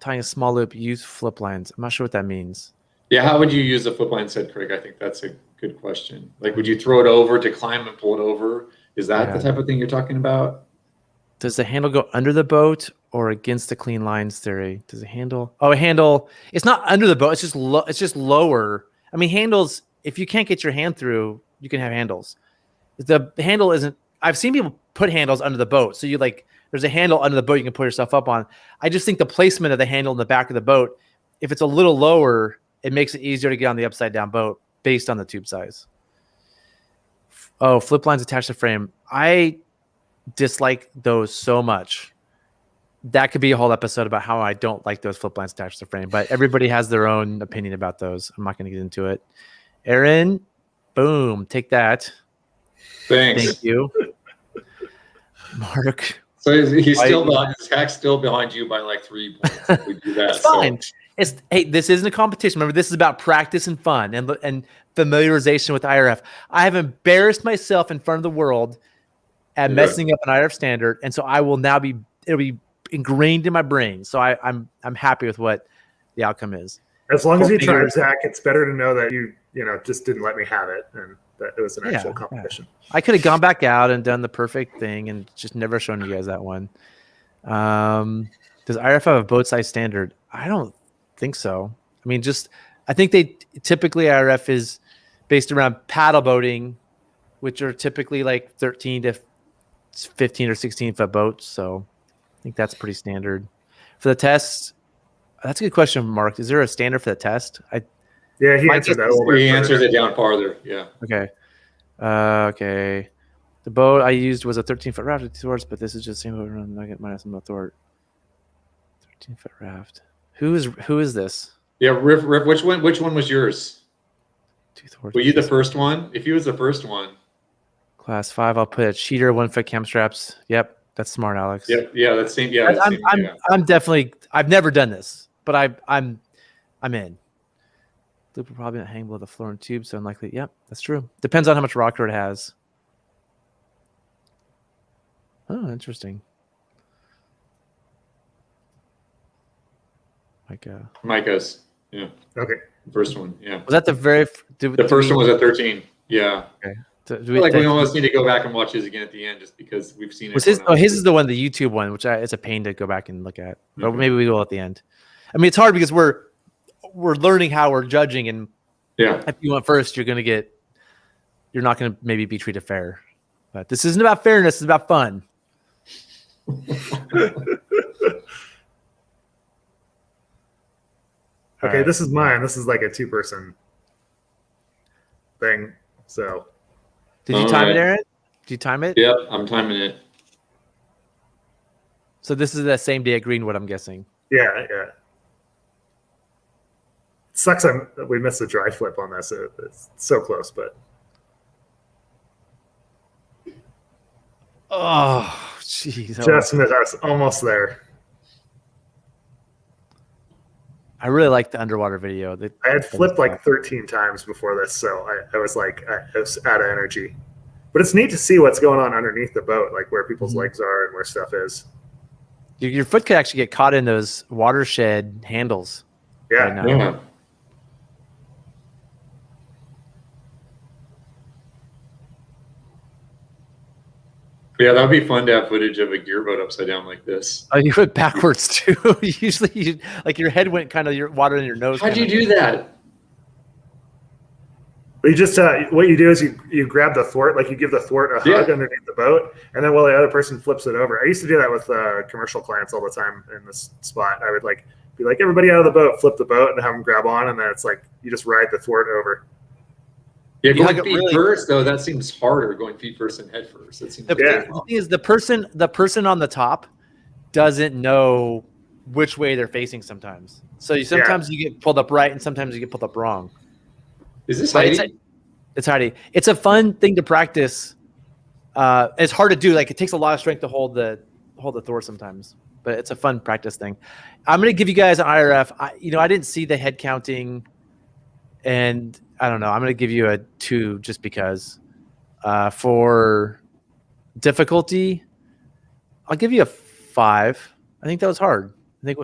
tying a small loop, use flip lines. I'm not sure what that means. Yeah, how would you use the flip line, said Craig? I think that's a good question. Like, would you throw it over to climb and pull it over? Is that the type of thing you're talking about? Does the handle go under the boat or against the clean lines theory? Does the handle? Oh, a handle. It's not under the boat. It's just lower. I mean, handles. If you can't get your hand through, you can have handles. The handle isn't. I've seen people put handles under the boat, so there's a handle under the boat you can put yourself up on. I just think the placement of the handle in the back of the boat, if it's a little lower, it makes it easier to get on the upside down boat based on the tube size. Oh, flip lines attached to frame. I dislike those so much. That could be a whole episode about how I don't like those flip lines attached to frame, but everybody has their own opinion about those. I'm not going to get into it. Aaron, boom, take that. Thanks. Thank you. Mark. So he's still behind. Zach's still behind you by like 3 points. We do that. It's fine. Hey, this isn't a competition. Remember, this is about practice and fun and familiarization with IRF. I have embarrassed myself in front of the world at messing up an IRF standard, and so I will now it'll be ingrained in my brain. So I'm happy with what the outcome is. As long as you try, Zach, it's better to know that you just didn't let me have it, and that it was an actual competition. I could have gone back out and done the perfect thing and just never shown you guys that one. Does IRF have a boat size standard? I don't think so. I mean, I think they typically IRF is based around paddle boating, which are typically like 13 to 15 or 16 foot boats. So I think that's pretty standard. For the test, that's a good question, Mark. Is there a standard for the test? Yeah, he answered that. He answers it down farther. Yeah. Okay. Okay. The boat I used was a 13-foot raft with thwarts, but this is just the same boat run nugget minus no thwart. 13-foot raft. Who is this? Yeah, Riff. Which one was yours? 2 thwarts. Were you the first one? If he was the first one. Class 5, I'll put a cheater, 1-foot cam straps. Yep, that's smart, Alex. Yep, yeah, that's same. Yeah, I'm definitely. I've never done this, but I'm in. Loop will probably not hang below the floor and tube, so unlikely. Yep, that's true. Depends on how much rocker it has. Oh, interesting. Micah's. Yeah. Okay. The first one. Yeah. Was that the very? The first one was at 13. Yeah. Okay. We almost need to go back and watch his again at the end, just because we've seen it. Was his is the one, the YouTube one, which it's a pain to go back and look at. But maybe we will at the end. I mean, it's hard because we're learning how we're judging, and if you went first, you're not going to maybe be treated fair. But this isn't about fairness; it's about fun. Okay, this is mine. This is like a 2-person thing. So, did you time it, Aaron? Did you time it? Yep, I'm timing it. So this is the same day at Greenwood, I'm guessing. Yeah. It sucks we missed the dry flip on this. It's so close, but. Oh, jeez. Just missed us. Almost there. I really like the underwater video. I had flipped like 13 times before this, so I was like, I was out of energy. But it's neat to see what's going on underneath the boat, like where people's legs are and where stuff is. Your foot could actually get caught in those watershed handles. Yeah. Right now. Yeah. Yeah, that would be fun to have footage of a gearboat upside down like this. Oh, you went backwards too. Usually, your head went kind of your water in your nose. How'd you do that? You just what you do is you grab the thwart, like you give the thwart a hug underneath the boat, and then while the other person flips it over. I used to do that with commercial clients all the time in this spot. I would be like, everybody out of the boat, flip the boat, and have them grab on, and then it's like you just ride the thwart over. Yeah, going feet first though, that seems harder. Going feet first and head first. That seems the thing is the person on the top doesn't know which way they're facing sometimes. So sometimes you get pulled up right, and sometimes you get pulled up wrong. Is this Heidi? It's Heidi. It's a fun thing to practice. It's hard to do. Like it takes a lot of strength to hold the thwart sometimes, but it's a fun practice thing. I'm going to give you guys an IRF. I didn't see the head counting, and I don't know. I'm going to give you a 2 just because. For difficulty, I'll give you a 5. I think that was hard. I think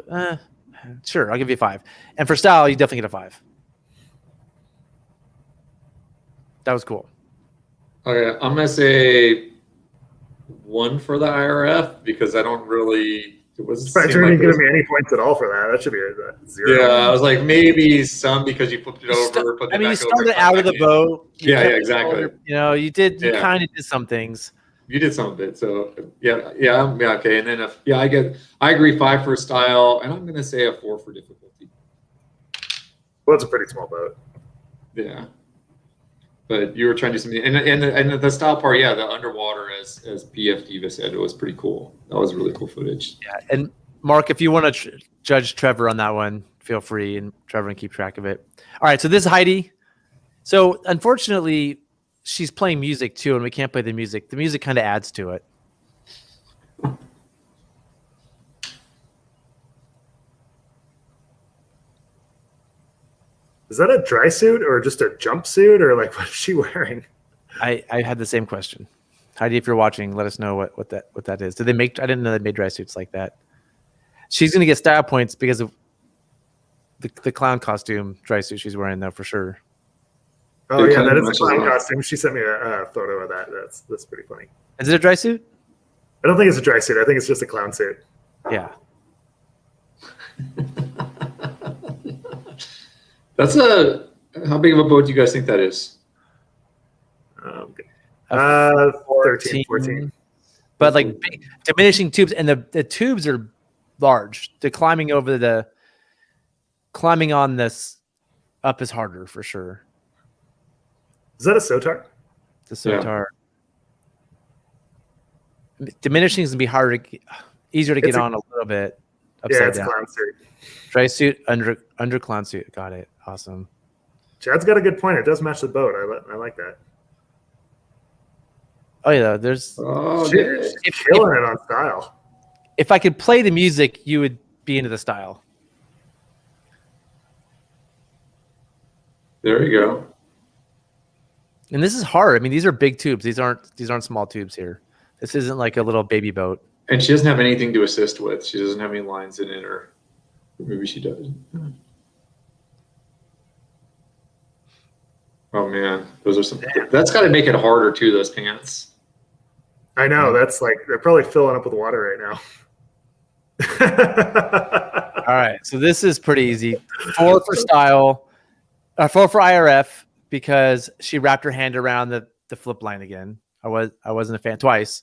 sure, I'll give you a 5. And for style, you definitely get a 5. That was cool. Okay, I'm gonna say 1 for the IRF because I don't really. It was. I didn't give me any points at all for that. That should be a 0. Yeah, I was like maybe some because you flipped it over. You started out of the boat. Yeah, exactly. You did. You kind of did some things. You did some of it. So yeah. Okay, and then I agree 5 for style, and I'm gonna say a 4 for difficulty. Well, it's a pretty small boat. Yeah. But you were trying to do something, and the style part, the underwater, as PF Diva said, it was pretty cool. That was really cool footage. Yeah, and Mark, if you want to judge Trevor on that one, feel free, and Trevor can keep track of it. All right, so this is Heidi. So unfortunately, she's playing music too, and we can't play the music. The music kind of adds to it. Is that a dry suit or just a jumpsuit, or like what is she wearing? I had the same question. Heidi, if you're watching, let us know what that is. Did they make? I didn't know they made dry suits like that. She's gonna get style points because of the clown costume dry suit she's wearing, though, for sure. Oh yeah, that is a clown costume. She sent me a photo of that. That's pretty funny. Is it a dry suit? I don't think it's a dry suit. I think it's just a clown suit. Yeah. That's how big of a boat do you guys think that is? 13, 14. But like big, diminishing tubes, and the tubes are large. Climbing on this up is harder for sure. Is that a Sotar? The Sotar. Yeah. Diminishing is gonna be harder, easier to get on a little bit. Upside down. Clown suit. Dry suit under clown suit. Got it. Awesome. Chad's got a good point. It does match the boat. I like that. Oh yeah, there's she's killing it on style. If I could play the music, you would be into the style. There you go. And this is hard. I mean, these are big tubes. These aren't small tubes here. This isn't like a little baby boat. And she doesn't have anything to assist with. She doesn't have any lines in it, or maybe she does. Oh man, those are some. That's got to make it harder too. Those pants. I know. That's like they're probably filling up with water right now. All right, so this is pretty easy. 4 for style, 4 for IRF because she wrapped her hand around the flip line again. I wasn't a fan twice.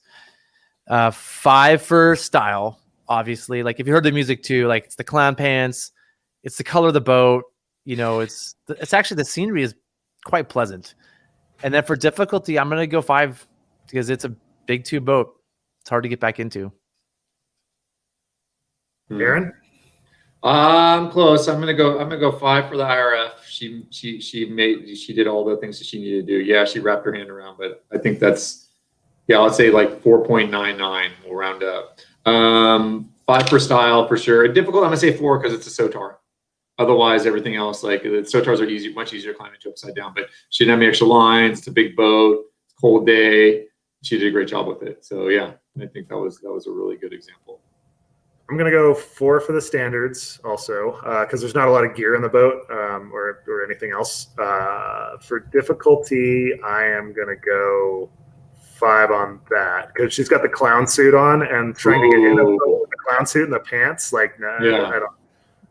5 for style, obviously. Like if you heard the music too, like it's the clown pants, it's the color of the boat. You know, it's actually the scenery is quite pleasant. And then for difficulty, I'm gonna go 5 because it's a big tube boat. It's hard to get back into. Aaron? I'm close. I'm gonna go 5 for the IRF. She did all the things that she needed to do. Yeah, she wrapped her hand around, but I think that's let's say like 4.99. We'll round up. 5 for style for sure. Difficult. I'm gonna say 4 because it's a Sotar. Otherwise, everything else like the Sotars are much easier to climb into upside down. But she didn't have any extra lines. It's a big boat. It's a cold day. She did a great job with it. So yeah, I think that was a really good example. I'm gonna go 4 for the standards also because there's not a lot of gear in the boat or anything else. For difficulty, I am gonna go 5 on that because she's got the clown suit on and trying to get in the boat with the clown suit and the pants. Like, no, I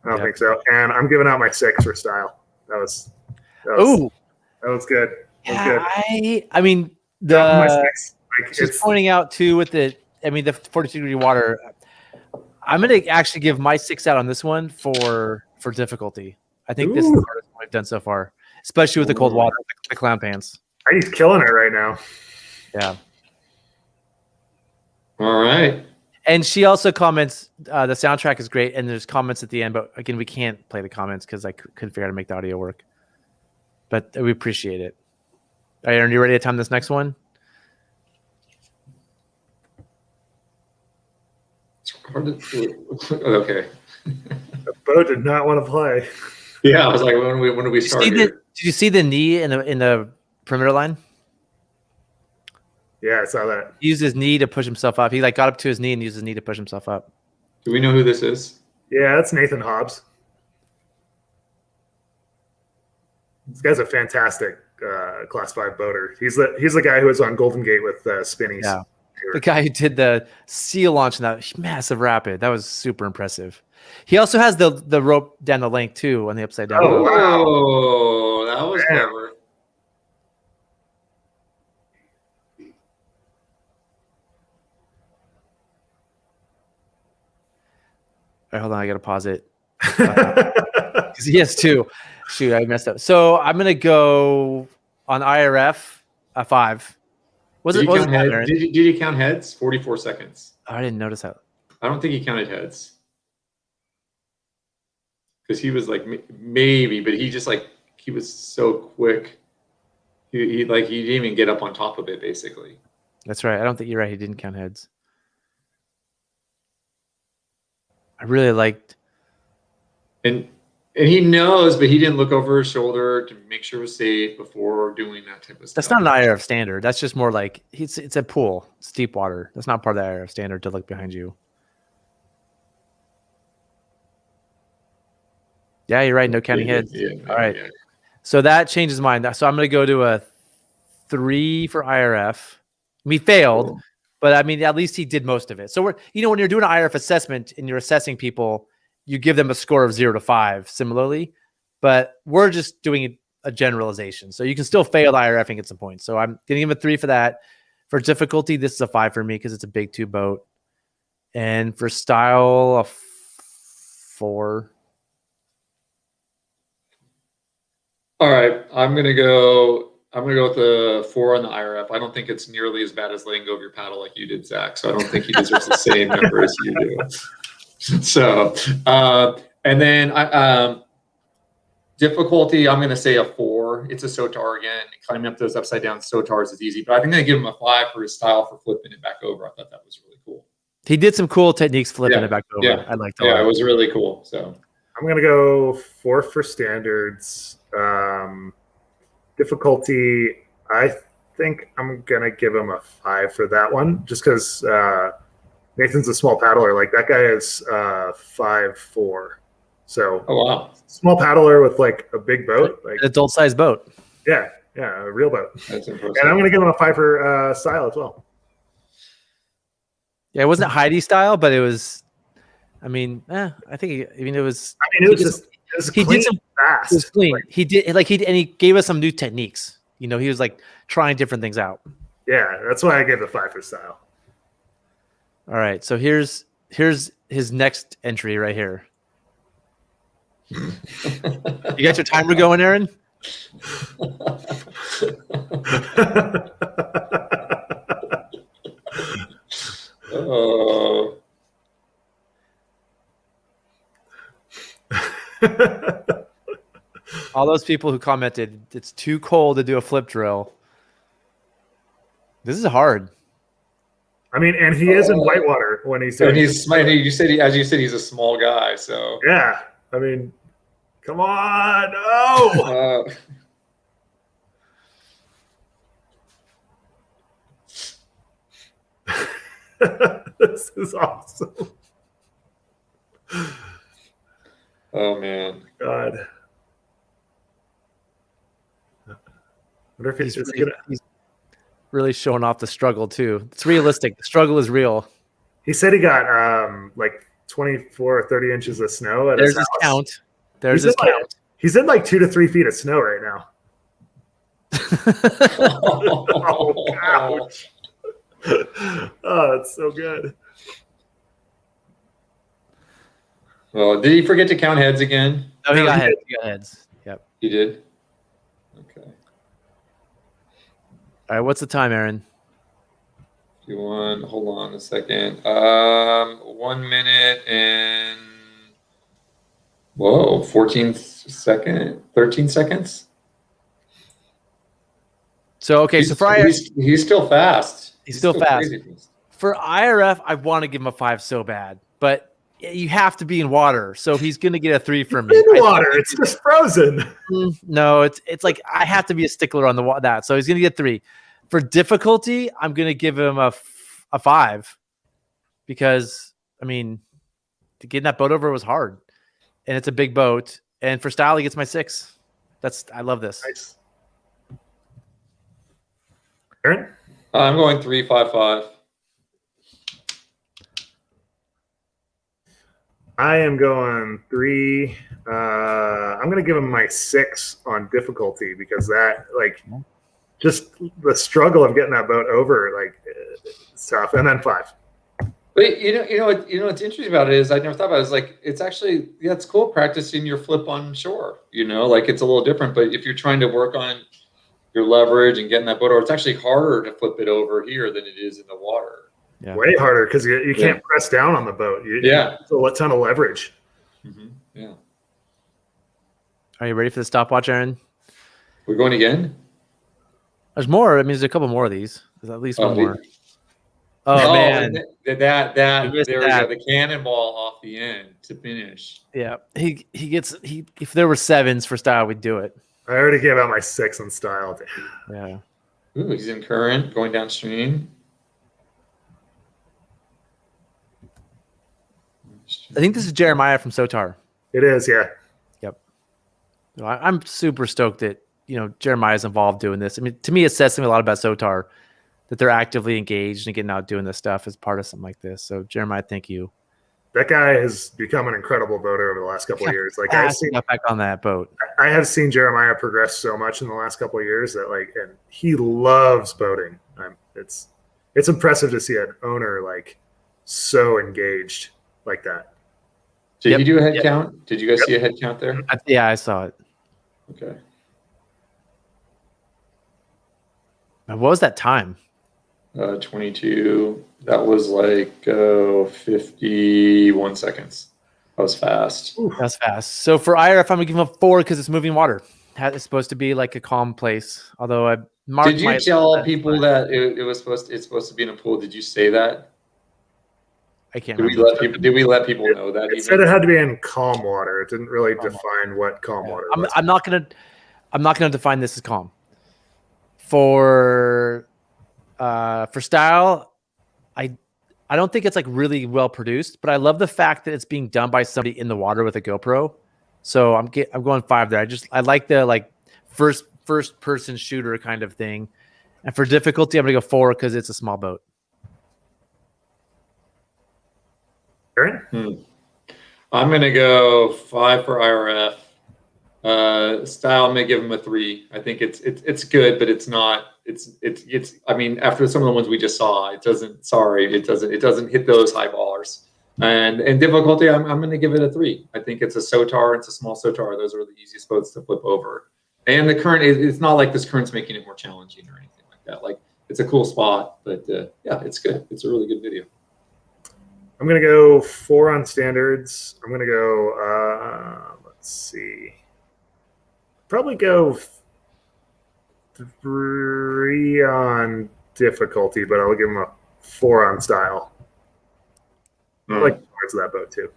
don't think so. And I'm giving out my 6 for style. That was good. That was good. I mean she's pointing out too with the 42-degree water. I'm going to actually give my 6 out on this one for difficulty. I think this is the hardest one we've done so far, especially with the cold water, the clown pants. He's killing it right now. Yeah. All right. And she also comments, the soundtrack is great, and there's comments at the end, but again, we can't play the comments because I couldn't figure out how to make the audio work. But we appreciate it. All right, Aaron, you ready to time this next one? Okay. The boat did not want to play. Yeah, I was like, when do we start? Did you see the knee in the perimeter line? Yeah, I saw that. He used his knee to push himself up. He got up to his knee and used his knee to push himself up. Do we know who this is? Yeah, that's Nathan Hobbs. This guy's a fantastic Class 5 boater. He's the guy who was on Golden Gate with Spinnies. Yeah. The guy who did the seal launch in that massive rapid. That was super impressive. He also has the rope down the length too on the upside down. Oh, wow. That was clever. All right, hold on, I gotta pause it. Because he has 2. Shoot, I messed up. So I'm gonna go on IRF a 5. Did you count heads? 44 seconds. Oh, I didn't notice that. I don't think he counted heads. Because he was like maybe, but he was so quick. He didn't even get up on top of it basically. That's right. I don't think you're right. He didn't count heads. I really liked. And he knows, but he didn't look over his shoulder to make sure it was safe before doing that type of stuff. That's not an IRF standard. That's just more like it's a pool. It's deep water. That's not part of the IRF standard to look behind you. Yeah, you're right. No counting heads. Yeah, all right. Yeah. So that changes mine. So I'm going to go to a 3 for IRF. We failed, Cool. but I mean, at least he did most of it. So when you're doing an IRF assessment and you're assessing people, you give them a score of 0 to 5 similarly, but we're just doing a generalization. So you can still fail the IRF and get some points. So I'm going to give him a 3 for that. For difficulty, this is a 5 for me because it's a big tube boat. And for style, a 4. All right, I'm gonna go with the 4 on the IRF. I don't think it's nearly as bad as letting go of your paddle like you did, Zach. So I don't think he deserves the same number as you do. So, and then difficulty, I'm gonna say a 4. It's a SOTAR again. Climbing up those upside down SOTARs is easy, but I think I'm gonna give him a 5 for his style for flipping it back over. I thought that was really cool. He did some cool techniques flipping it back over. Yeah, I liked it. Yeah, it was really cool. So I'm gonna go 4 for standards. Difficulty, I think I'm gonna give him a 5 for that one, just because Nathan's a small paddler. Like that guy is 5'4". So oh wow, small paddler with like a big boat, like an adult-sized boat. Yeah, a real boat. That's impressive. And I'm gonna give him a 5 for style as well. Yeah, it wasn't Heidi style, but it was. I mean, it was. I mean, it was he clean, did some fast. It was clean. He did and he gave us some new techniques. He was like trying different things out. Yeah, that's why I gave the 5 for style. All right, so here's his next entry right here. You got your timer going, Aaron? Oh. All those people who commented it's too cold to do a flip drill. This is hard. I mean, and he is in whitewater when he's doing. And you said he's a small guy, so yeah. I mean, come on, no. This is awesome. Oh man, God. I wonder if he's really showing off the struggle too. It's realistic. The struggle is real. He said he got like 24 or 30 inches of snow at There's his his count. There's his count. He's in like 2 to 3 feet of snow right now. Oh, ouch. Oh, it's so good. Well, did he forget to count heads again? No, he got heads. He got heads. Yep. He did. Okay. All right. What's the time, Aaron? Hold on a second. 1 minute and 13 seconds. So okay, so for IRF, he's still fast. He's still fast. For IRF, I want to give him a 5 so bad, but you have to be in water, so he's gonna get a 3 from me. In water, it's just frozen. No, it's like I have to be a stickler on that, so he's gonna get 3. For difficulty, I'm gonna give him a 5 because I mean, getting that boat over was hard, and it's a big boat. And for style, he gets my 6. I love this. Nice. Aaron? I'm going 3.55. I am going 3. I'm going to give him my 6 on difficulty because that, like, just the struggle of getting that boat over, like, it's tough. And then 5. But you know what's interesting about it is I never thought about it. It's like it's actually it's cool practicing your flip on shore. Like it's a little different. But if you're trying to work on your leverage and getting that boat over, it's actually harder to flip it over here than it is in the water. Yeah. Way harder because you can't press down on the boat. It's a ton of leverage. Mm-hmm. Yeah. Are you ready for the stopwatch, Aaron? We're going again? There's more. I mean, there's a couple more of these. There's at least one more. Oh man, there we go. The cannonball off the end to finish. Yeah, he gets. If there were 7s for style, we'd do it. I already gave out my 6 on style. Yeah. Ooh, he's in current, going downstream. I think this is Jeremiah from Sotar. It is, yeah. Yep. I'm super stoked that Jeremiah's involved doing this. I mean, to me, it says something a lot about Sotar that they're actively engaged and getting out doing this stuff as part of something like this. So Jeremiah, thank you. That guy has become an incredible boater over the last couple of years. Like I've seen back on that boat. I have seen Jeremiah progress so much in the last couple of years that and he loves boating. It's impressive to see an owner so engaged like that. Did you do a head count? Did you guys see a head count there? Yeah, I saw it. Okay. What was that time? 22. That was 51 seconds. That was fast. Ooh, that's fast. So for IRF, I'm gonna give him a 4 because it's moving water. It's supposed to be like a calm place. Although did you tell people that it's supposed to be in a pool? Did you say that? I can't. Did we let people know that? It said it had to be in calm water. It didn't really define what calm water was. I'm not gonna define this as calm. For style, I don't think it's really well produced, but I love the fact that it's being done by somebody in the water with a GoPro. So I'm going 5 there. I like the first person shooter kind of thing. And for difficulty, I'm gonna go 4 because it's a small boat. Aaron? I'm gonna go 5 for IRF. Style may give him a 3. I think it's good, but it's not. It's. I mean, after some of the ones we just saw, it doesn't hit those high ballers. And difficulty, I'm going to give it a 3. I think it's a Sotar. It's a small Sotar. Those are the easiest boats to flip over. And the current, it's not like this current's making it more challenging or anything like that. It's a cool spot, but yeah, it's good. It's a really good video. I'm going to go 4 on standards. I'm going to go, let's see. Probably go 3 on difficulty, but I'll give him a 4 on style. I like parts of that boat too.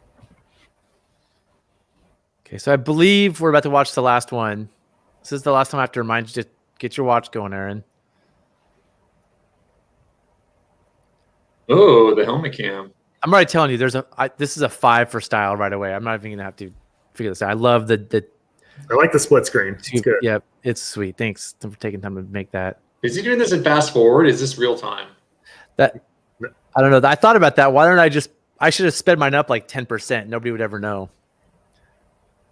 Okay, so I believe we're about to watch the last one. This is the last time I have to remind you to get your watch going, Aaron. Oh, the helmet cam. I'm already telling you, this is a 5 for style right away. I'm not even gonna have to figure this out. I love the. I like the split screen. It's good. Yeah, it's sweet. Thanks for taking time to make that. Is he doing this in fast forward? Is this real time? I don't know. I thought about that. Why don't I should have sped mine up 10%. Nobody would ever know.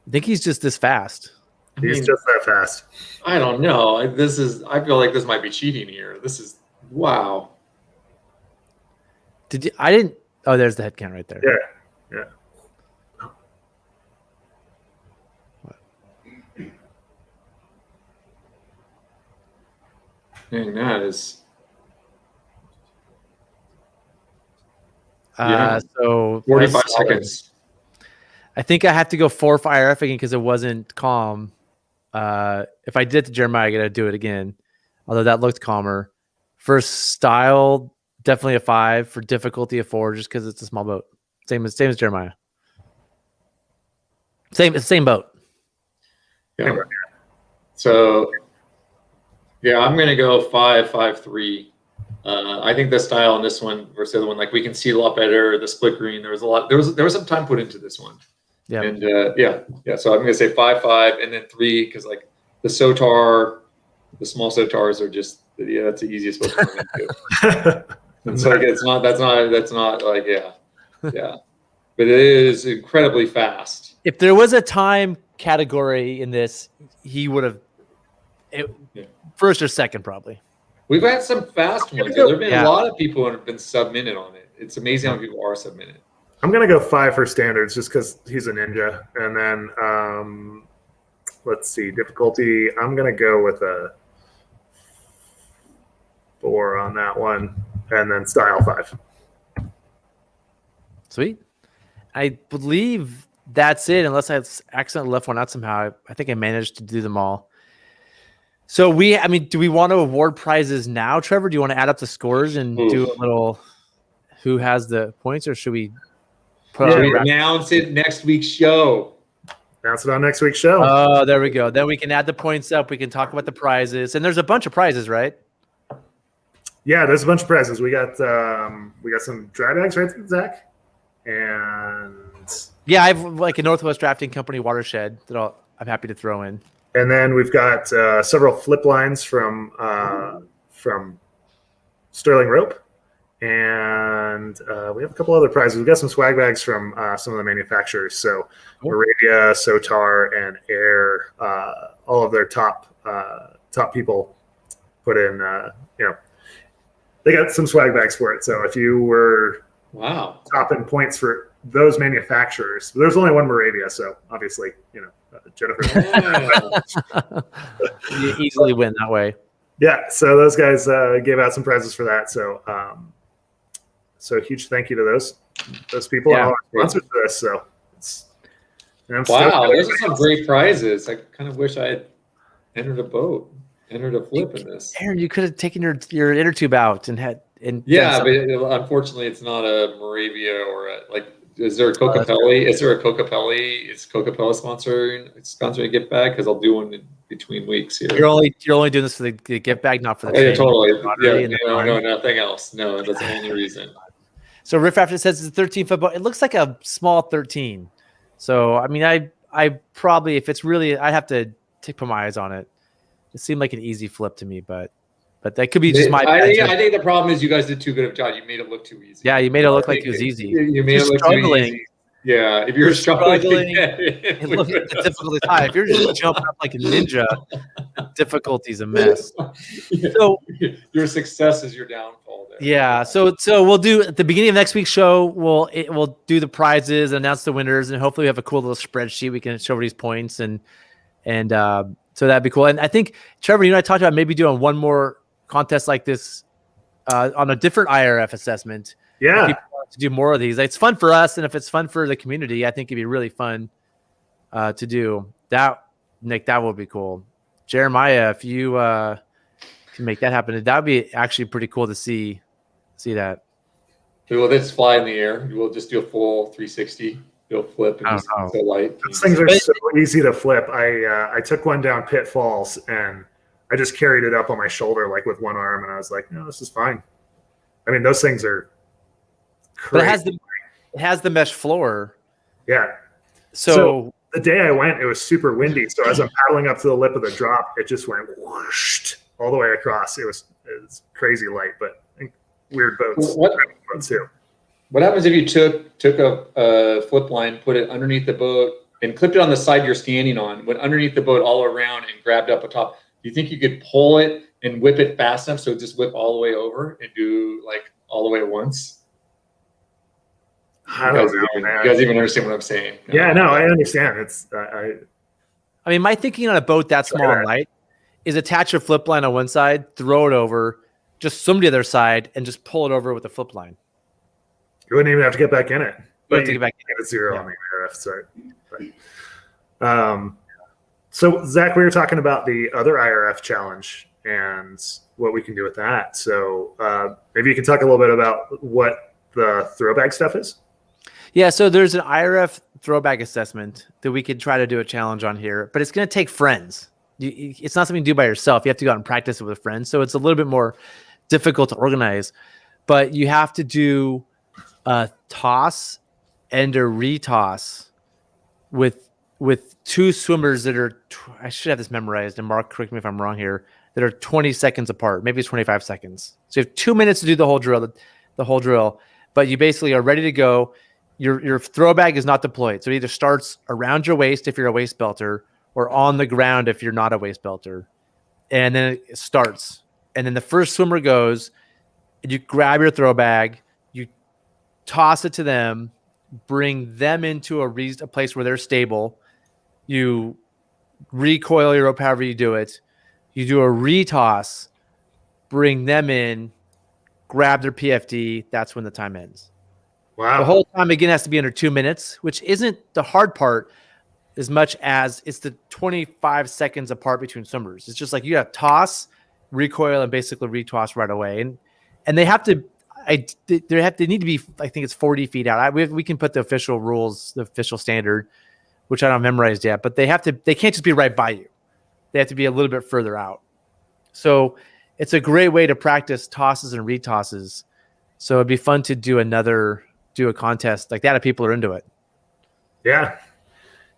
I think he's just this fast. He's just that fast. I don't know. I feel like this might be cheating here. This is wow. Oh, there's the head count right there. Yeah. Dang, that is. So 45 seconds. I think I have to go 4 for IRF again because it wasn't calm. If I did it to Jeremiah, I got to do it again. Although that looked calmer. For style, definitely a 5. For difficulty, a 4, just because it's a small boat. Same as Jeremiah. Same boat. Yeah. So, yeah, I'm gonna go 5, 5, 3. I think the style on this one versus the other one, we can see a lot better. The split green, there was some time put into this one. Yeah. And yeah. So I'm gonna say 5, 5, and then 3 because the Sotar, the small Sotars are just that's the easiest boat to run into. It's that's not yeah. But it is incredibly fast. If there was a time category in this, he would have first or second probably. We've had some fast ones. There have been a lot of people who have been sub-minute on it. It's amazing how people are sub-minute. I'm going to go 5 for standards just because he's a ninja. And then, let's see, difficulty. I'm going to go with a 4 on that one. And then style 5. Sweet. I believe that's it, unless I accidentally left one out somehow. I think I managed to do them all. So do we want to award prizes now, Trevor? Do you want to add up the scores and do a little who has the points, or should we announce it next week's show? Announce it on next week's show. Oh, there we go. Then we can add the points up. We can talk about the prizes, and there's a bunch of prizes, right? Yeah, there's a bunch of prizes. We got some dry bags, right, Zach? And yeah, I have a Northwest Rafting Company watershed that I'm happy to throw in. And then we've got several flip lines from Sterling Rope, and we have a couple other prizes. We've got some swag bags from some of the manufacturers. So Moravia, Sotar, and Air, all of their top people put in. They got some swag bags for it. So if you were topping points for those manufacturers, there's only one Moravia, so obviously Jennifer. You easily win that way. Yeah, so those guys gave out some prizes for that. So, so a huge thank you to those people and all our sponsors for this. So, wow, those are some great prizes. I kind of wish I had entered a flip in this. Aaron, you could have taken your inner tube out and had but unfortunately, it's not a Moravia or is there a Cocapelli? Is Cocapelli sponsoring a gift bag? Because I'll do one in between weeks here. You're only doing this for the gift bag, not for the yeah, totally. No, nothing else. No, that's the only reason. So Riff After says it's a 13-foot boat. It looks like a small 13. So I mean, I probably, if it's really, I'd have to put my eyes on it. It seemed like an easy flip to me, but that could be just my. I think the problem is you guys did too good of a job. You made it look too easy. Yeah, you made it look like it was easy. You made it look too easy. Yeah, if you're struggling, it looks the difficulty high. If you're just jumping up like a ninja, difficulty's a mess. So your success is your downfall. There. Yeah, so we'll do at the beginning of next week's show. We'll do the prizes, announce the winners, and hopefully we have a cool little spreadsheet we can show these points and so that'd be cool. And I think Trevor, you and I talked about maybe doing one more contest like this on a different IRF assessment. Yeah. To do more of these. It's fun for us, and if it's fun for the community, I think it'd be really fun to do that. Nick, that would be cool. Jeremiah, if you can make that happen, that would be actually pretty cool to see that. Will this fly in the air? We'll just do a full 360. You'll flip and just so light. Those things are so easy to flip. I took one down Pitfalls and I just carried it up on my shoulder like with one arm, and I was like, no, this is fine. I mean, those things are crazy. But it has the mesh floor. Yeah. So the day I went, it was super windy. So as I'm paddling up to the lip of the drop, it just went whoosh all the way across. It was crazy light, but weird boats. What happens if you took a flip line, put it underneath the boat, and clipped it on the side you're standing on, went underneath the boat all around and grabbed up atop? Do you think you could pull it and whip it fast enough so it just whip all the way over and do like all the way at once? I don't know, man. You guys even understand what I'm saying? Yeah, no, I understand. It's I mean, my thinking on a boat that small and light is attach a flip line on one side, throw it over, just swim to the other side, and just pull it over with the flip line. You wouldn't even have to get back in it. You have to get back in it. Zero on the IRF, sorry. So Zach, we were talking about the other IRF challenge and what we can do with that. So maybe you can talk a little bit about what the throwback stuff is. Yeah, so there's an IRF throwback assessment that we could try to do a challenge on here, but it's going to take friends. It's not something to do by yourself. You have to go out and practice it with friends. So it's a little bit more difficult to organize, but you have to do a toss and a retoss with two swimmers that are, I should have this memorized, and Mark, correct me if I'm wrong here, that are 20 seconds apart. Maybe it's 25 seconds. So you have 2 minutes to do the whole drill, but you basically are ready to go. Your throw bag is not deployed. So it either starts around your waist if you're a waist belter or on the ground if you're not a waist belter. And then it starts. And then the first swimmer goes, and you grab your throw bag, you toss it to them, bring them into a place where they're stable. You recoil your rope however you do it. You do a retoss, bring them in, grab their PFD. That's when the time ends. Wow. The whole time, again, has to be under 2 minutes, which isn't the hard part as much as it's the 25 seconds apart between swimmers. It's just like you got to toss, recoil, and basically retoss right away. And they have to, they need to be, I think it's 40 feet out. We can put the official rules, the official standard, which I don't memorize yet, but they can't just be right by you. They have to be a little bit further out. So it's a great way to practice tosses and retosses. So it'd be fun to do a contest like that if people are into it. Yeah.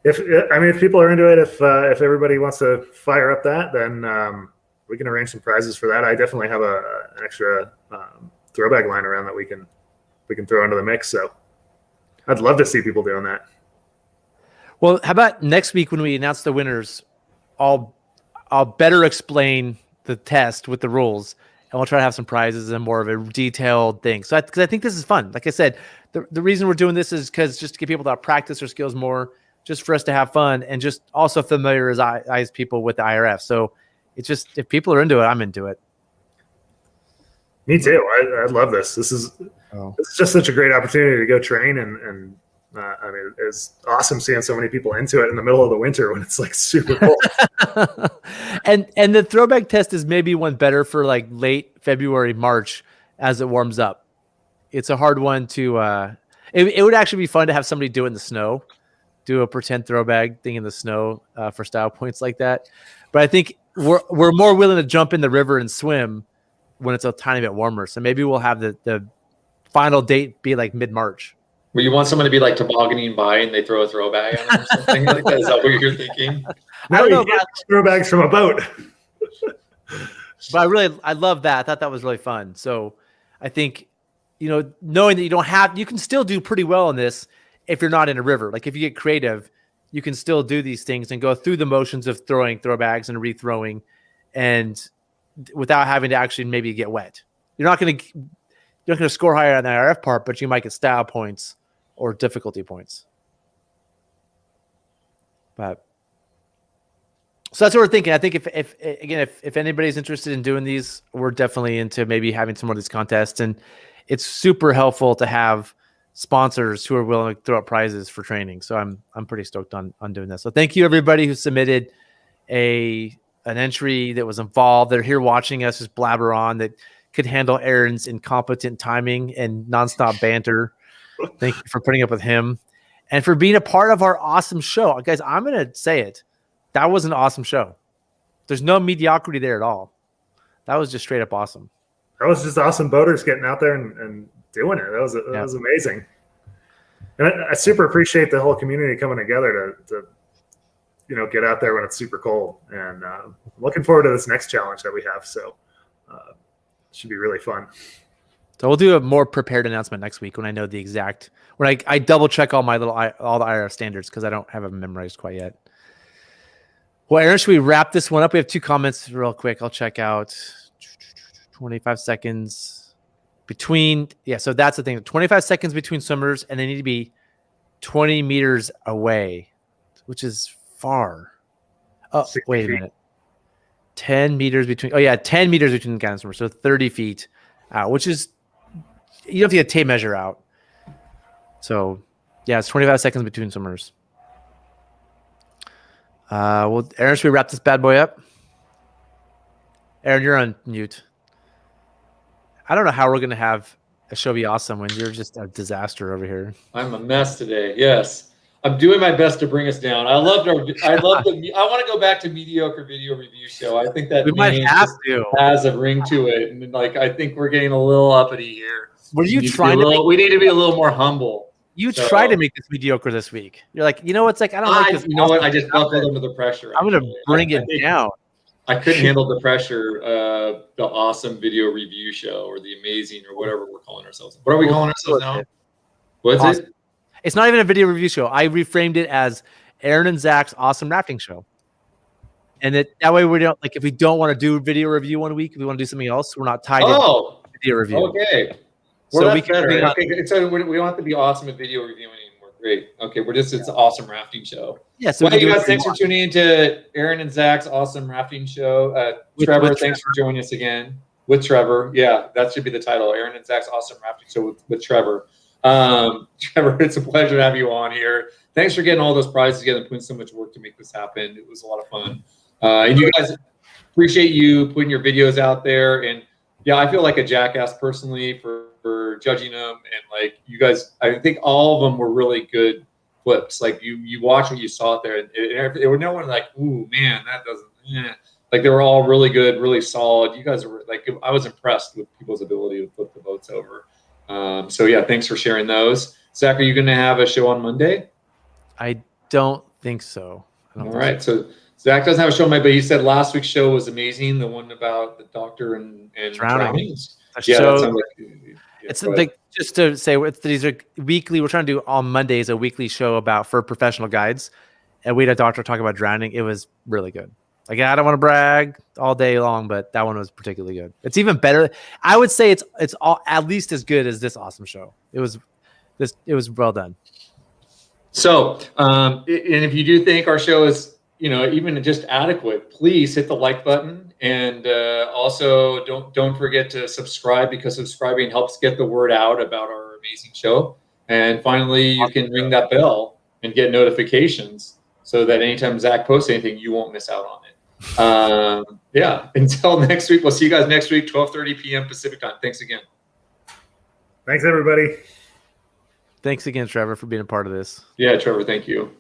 if people are into it, if everybody wants to fire up that, then we can arrange some prizes for that. I definitely have an extra throwback line around that we can throw into the mix. So I'd love to see people doing that. Well, how about next week when we announce the winners? I'll better explain the test with the rules, and we'll try to have some prizes and more of a detailed thing. So, because I think this is fun. Like I said, the reason we're doing this is because just to get people to practice their skills more, just for us to have fun, and just also familiarize people with the IRF. So, it's just if people are into it, I'm into it. Me too. I love this. This is just such a great opportunity to go train, and I mean, it's awesome seeing so many people into it in the middle of the winter when it's like super cold. and the throwback test is maybe one better for like late February, March as it warms up. It's a hard one to. It would actually be fun to have somebody do it in the snow, do a pretend throwback thing in the snow for style points like that. But I think we're more willing to jump in the river and swim when it's a tiny bit warmer. So maybe we'll have the final date be like mid-March. Where you want someone to be like tobogganing by and they throw a throwbag on them or something like that? Is that what you're thinking? No, you get throwbags from a boat. But I love that. I thought that was really fun. So I think, knowing that you can still do pretty well in this if you're not in a river. Like if you get creative, you can still do these things and go through the motions of throwing throwbags and rethrowing, and without having to actually maybe get wet. You're not going to score higher on the IRF part, but you might get style points or difficulty points. But so that's what we're thinking. I think if anybody's interested in doing these, we're definitely into maybe having some more of these contests, and it's super helpful to have sponsors who are willing to throw up prizes for training. So I'm pretty stoked on doing this. So thank you everybody who submitted an entry that was involved. They're here watching us just blabber on, that could handle Aaron's incompetent timing and nonstop banter. Thank you for putting up with him and for being a part of our awesome show. Guys, I'm going to say it. That was an awesome show. There's no mediocrity there at all. That was just straight up awesome. That was just awesome boaters getting out there and doing it. That was amazing. And I super appreciate the whole community coming together to get out there when it's super cold. And I'm looking forward to this next challenge that we have. So it should be really fun. So we'll do a more prepared announcement next week when I know the exact, when I double check all the IRF standards, because I don't have them memorized quite yet. Well, Aaron, should we wrap this one up? We have 2 comments real quick. I'll check out 25 seconds between. Yeah, so that's the thing. 25 seconds between swimmers, and they need to be 20 meters away, which is far. Oh, wait a minute. 10 meters between. Oh, yeah, 10 meters between the guy and swimmer. So 30 feet out, which is, you have to get a tape measure out. So, yeah, it's 25 seconds between swimmers. Well, Aaron, should we wrap this bad boy up? Aaron, you're on mute. I don't know how we're going to have a show be awesome when you're just a disaster over here. I'm a mess today. Yes. I'm doing my best to bring us down. I want to go back to mediocre video review show. I think that we might have to. Has a ring to it. And I think we're getting a little uppity here. Were you trying to we need to be a little more humble. You try to make this mediocre this week. You're like, it's like, I don't like this. You know what? I just buckled under the pressure. I'm going to bring it down. I couldn't handle the pressure of the awesome video review show or the amazing or whatever we're calling ourselves. What are we calling ourselves now? What's awesome. It? It's not even a video review show. I reframed it as Aaron and Zach's awesome rafting show. And that way we don't, like, if we don't want to do video review one week, if we want to do something else, we're not tied to video review. Okay. Well, so that's better. Okay, so we don't have to be awesome at video reviewing anymore. Great. Okay, it's an awesome rafting show. Yeah. So you guys, thanks for tuning into Aaron and Zach's awesome rafting show. Trevor, thanks for joining us again with Trevor. Yeah, that should be the title. Aaron and Zach's awesome rafting show with Trevor. Trevor, it's a pleasure to have you on here. Thanks for getting all those prizes together and putting so much work to make this happen. It was a lot of fun. And you guys, appreciate you putting your videos out there. And yeah, I feel like a jackass personally for judging them. And like you guys, I think all of them were really good flips. Like you watch what you saw out there, and there were no one like, ooh man, that doesn't. Like they were all really good, really solid. You guys were like, I was impressed with people's ability to flip the boats over. So yeah, thanks for sharing those. Zach, are you going to have a show on Monday? I don't think so. All right. So Zach doesn't have a show, but he said last week's show was amazing. The one about the doctor and drownings. Yeah, that sounds like. It's like, just to say, these are weekly. We're trying to do on Mondays a weekly show for professional guides, and we had a doctor talk about drowning. It was really good. Like, I don't want to brag all day long, but that one was particularly good. It's even better. I would say it's all at least as good as this awesome show. It was well done. So, and if you do think our show is, even just adequate, please hit the like button, and also don't forget to subscribe, because subscribing helps get the word out about our amazing show. And finally, you can ring that bell and get notifications so that anytime Zach posts anything, you won't miss out on it. Yeah. Until next week, we'll see you guys next week, 12:30 p.m. Pacific time. Thanks again. Thanks, everybody. Thanks again, Trevor, for being a part of this. Yeah, Trevor, thank you.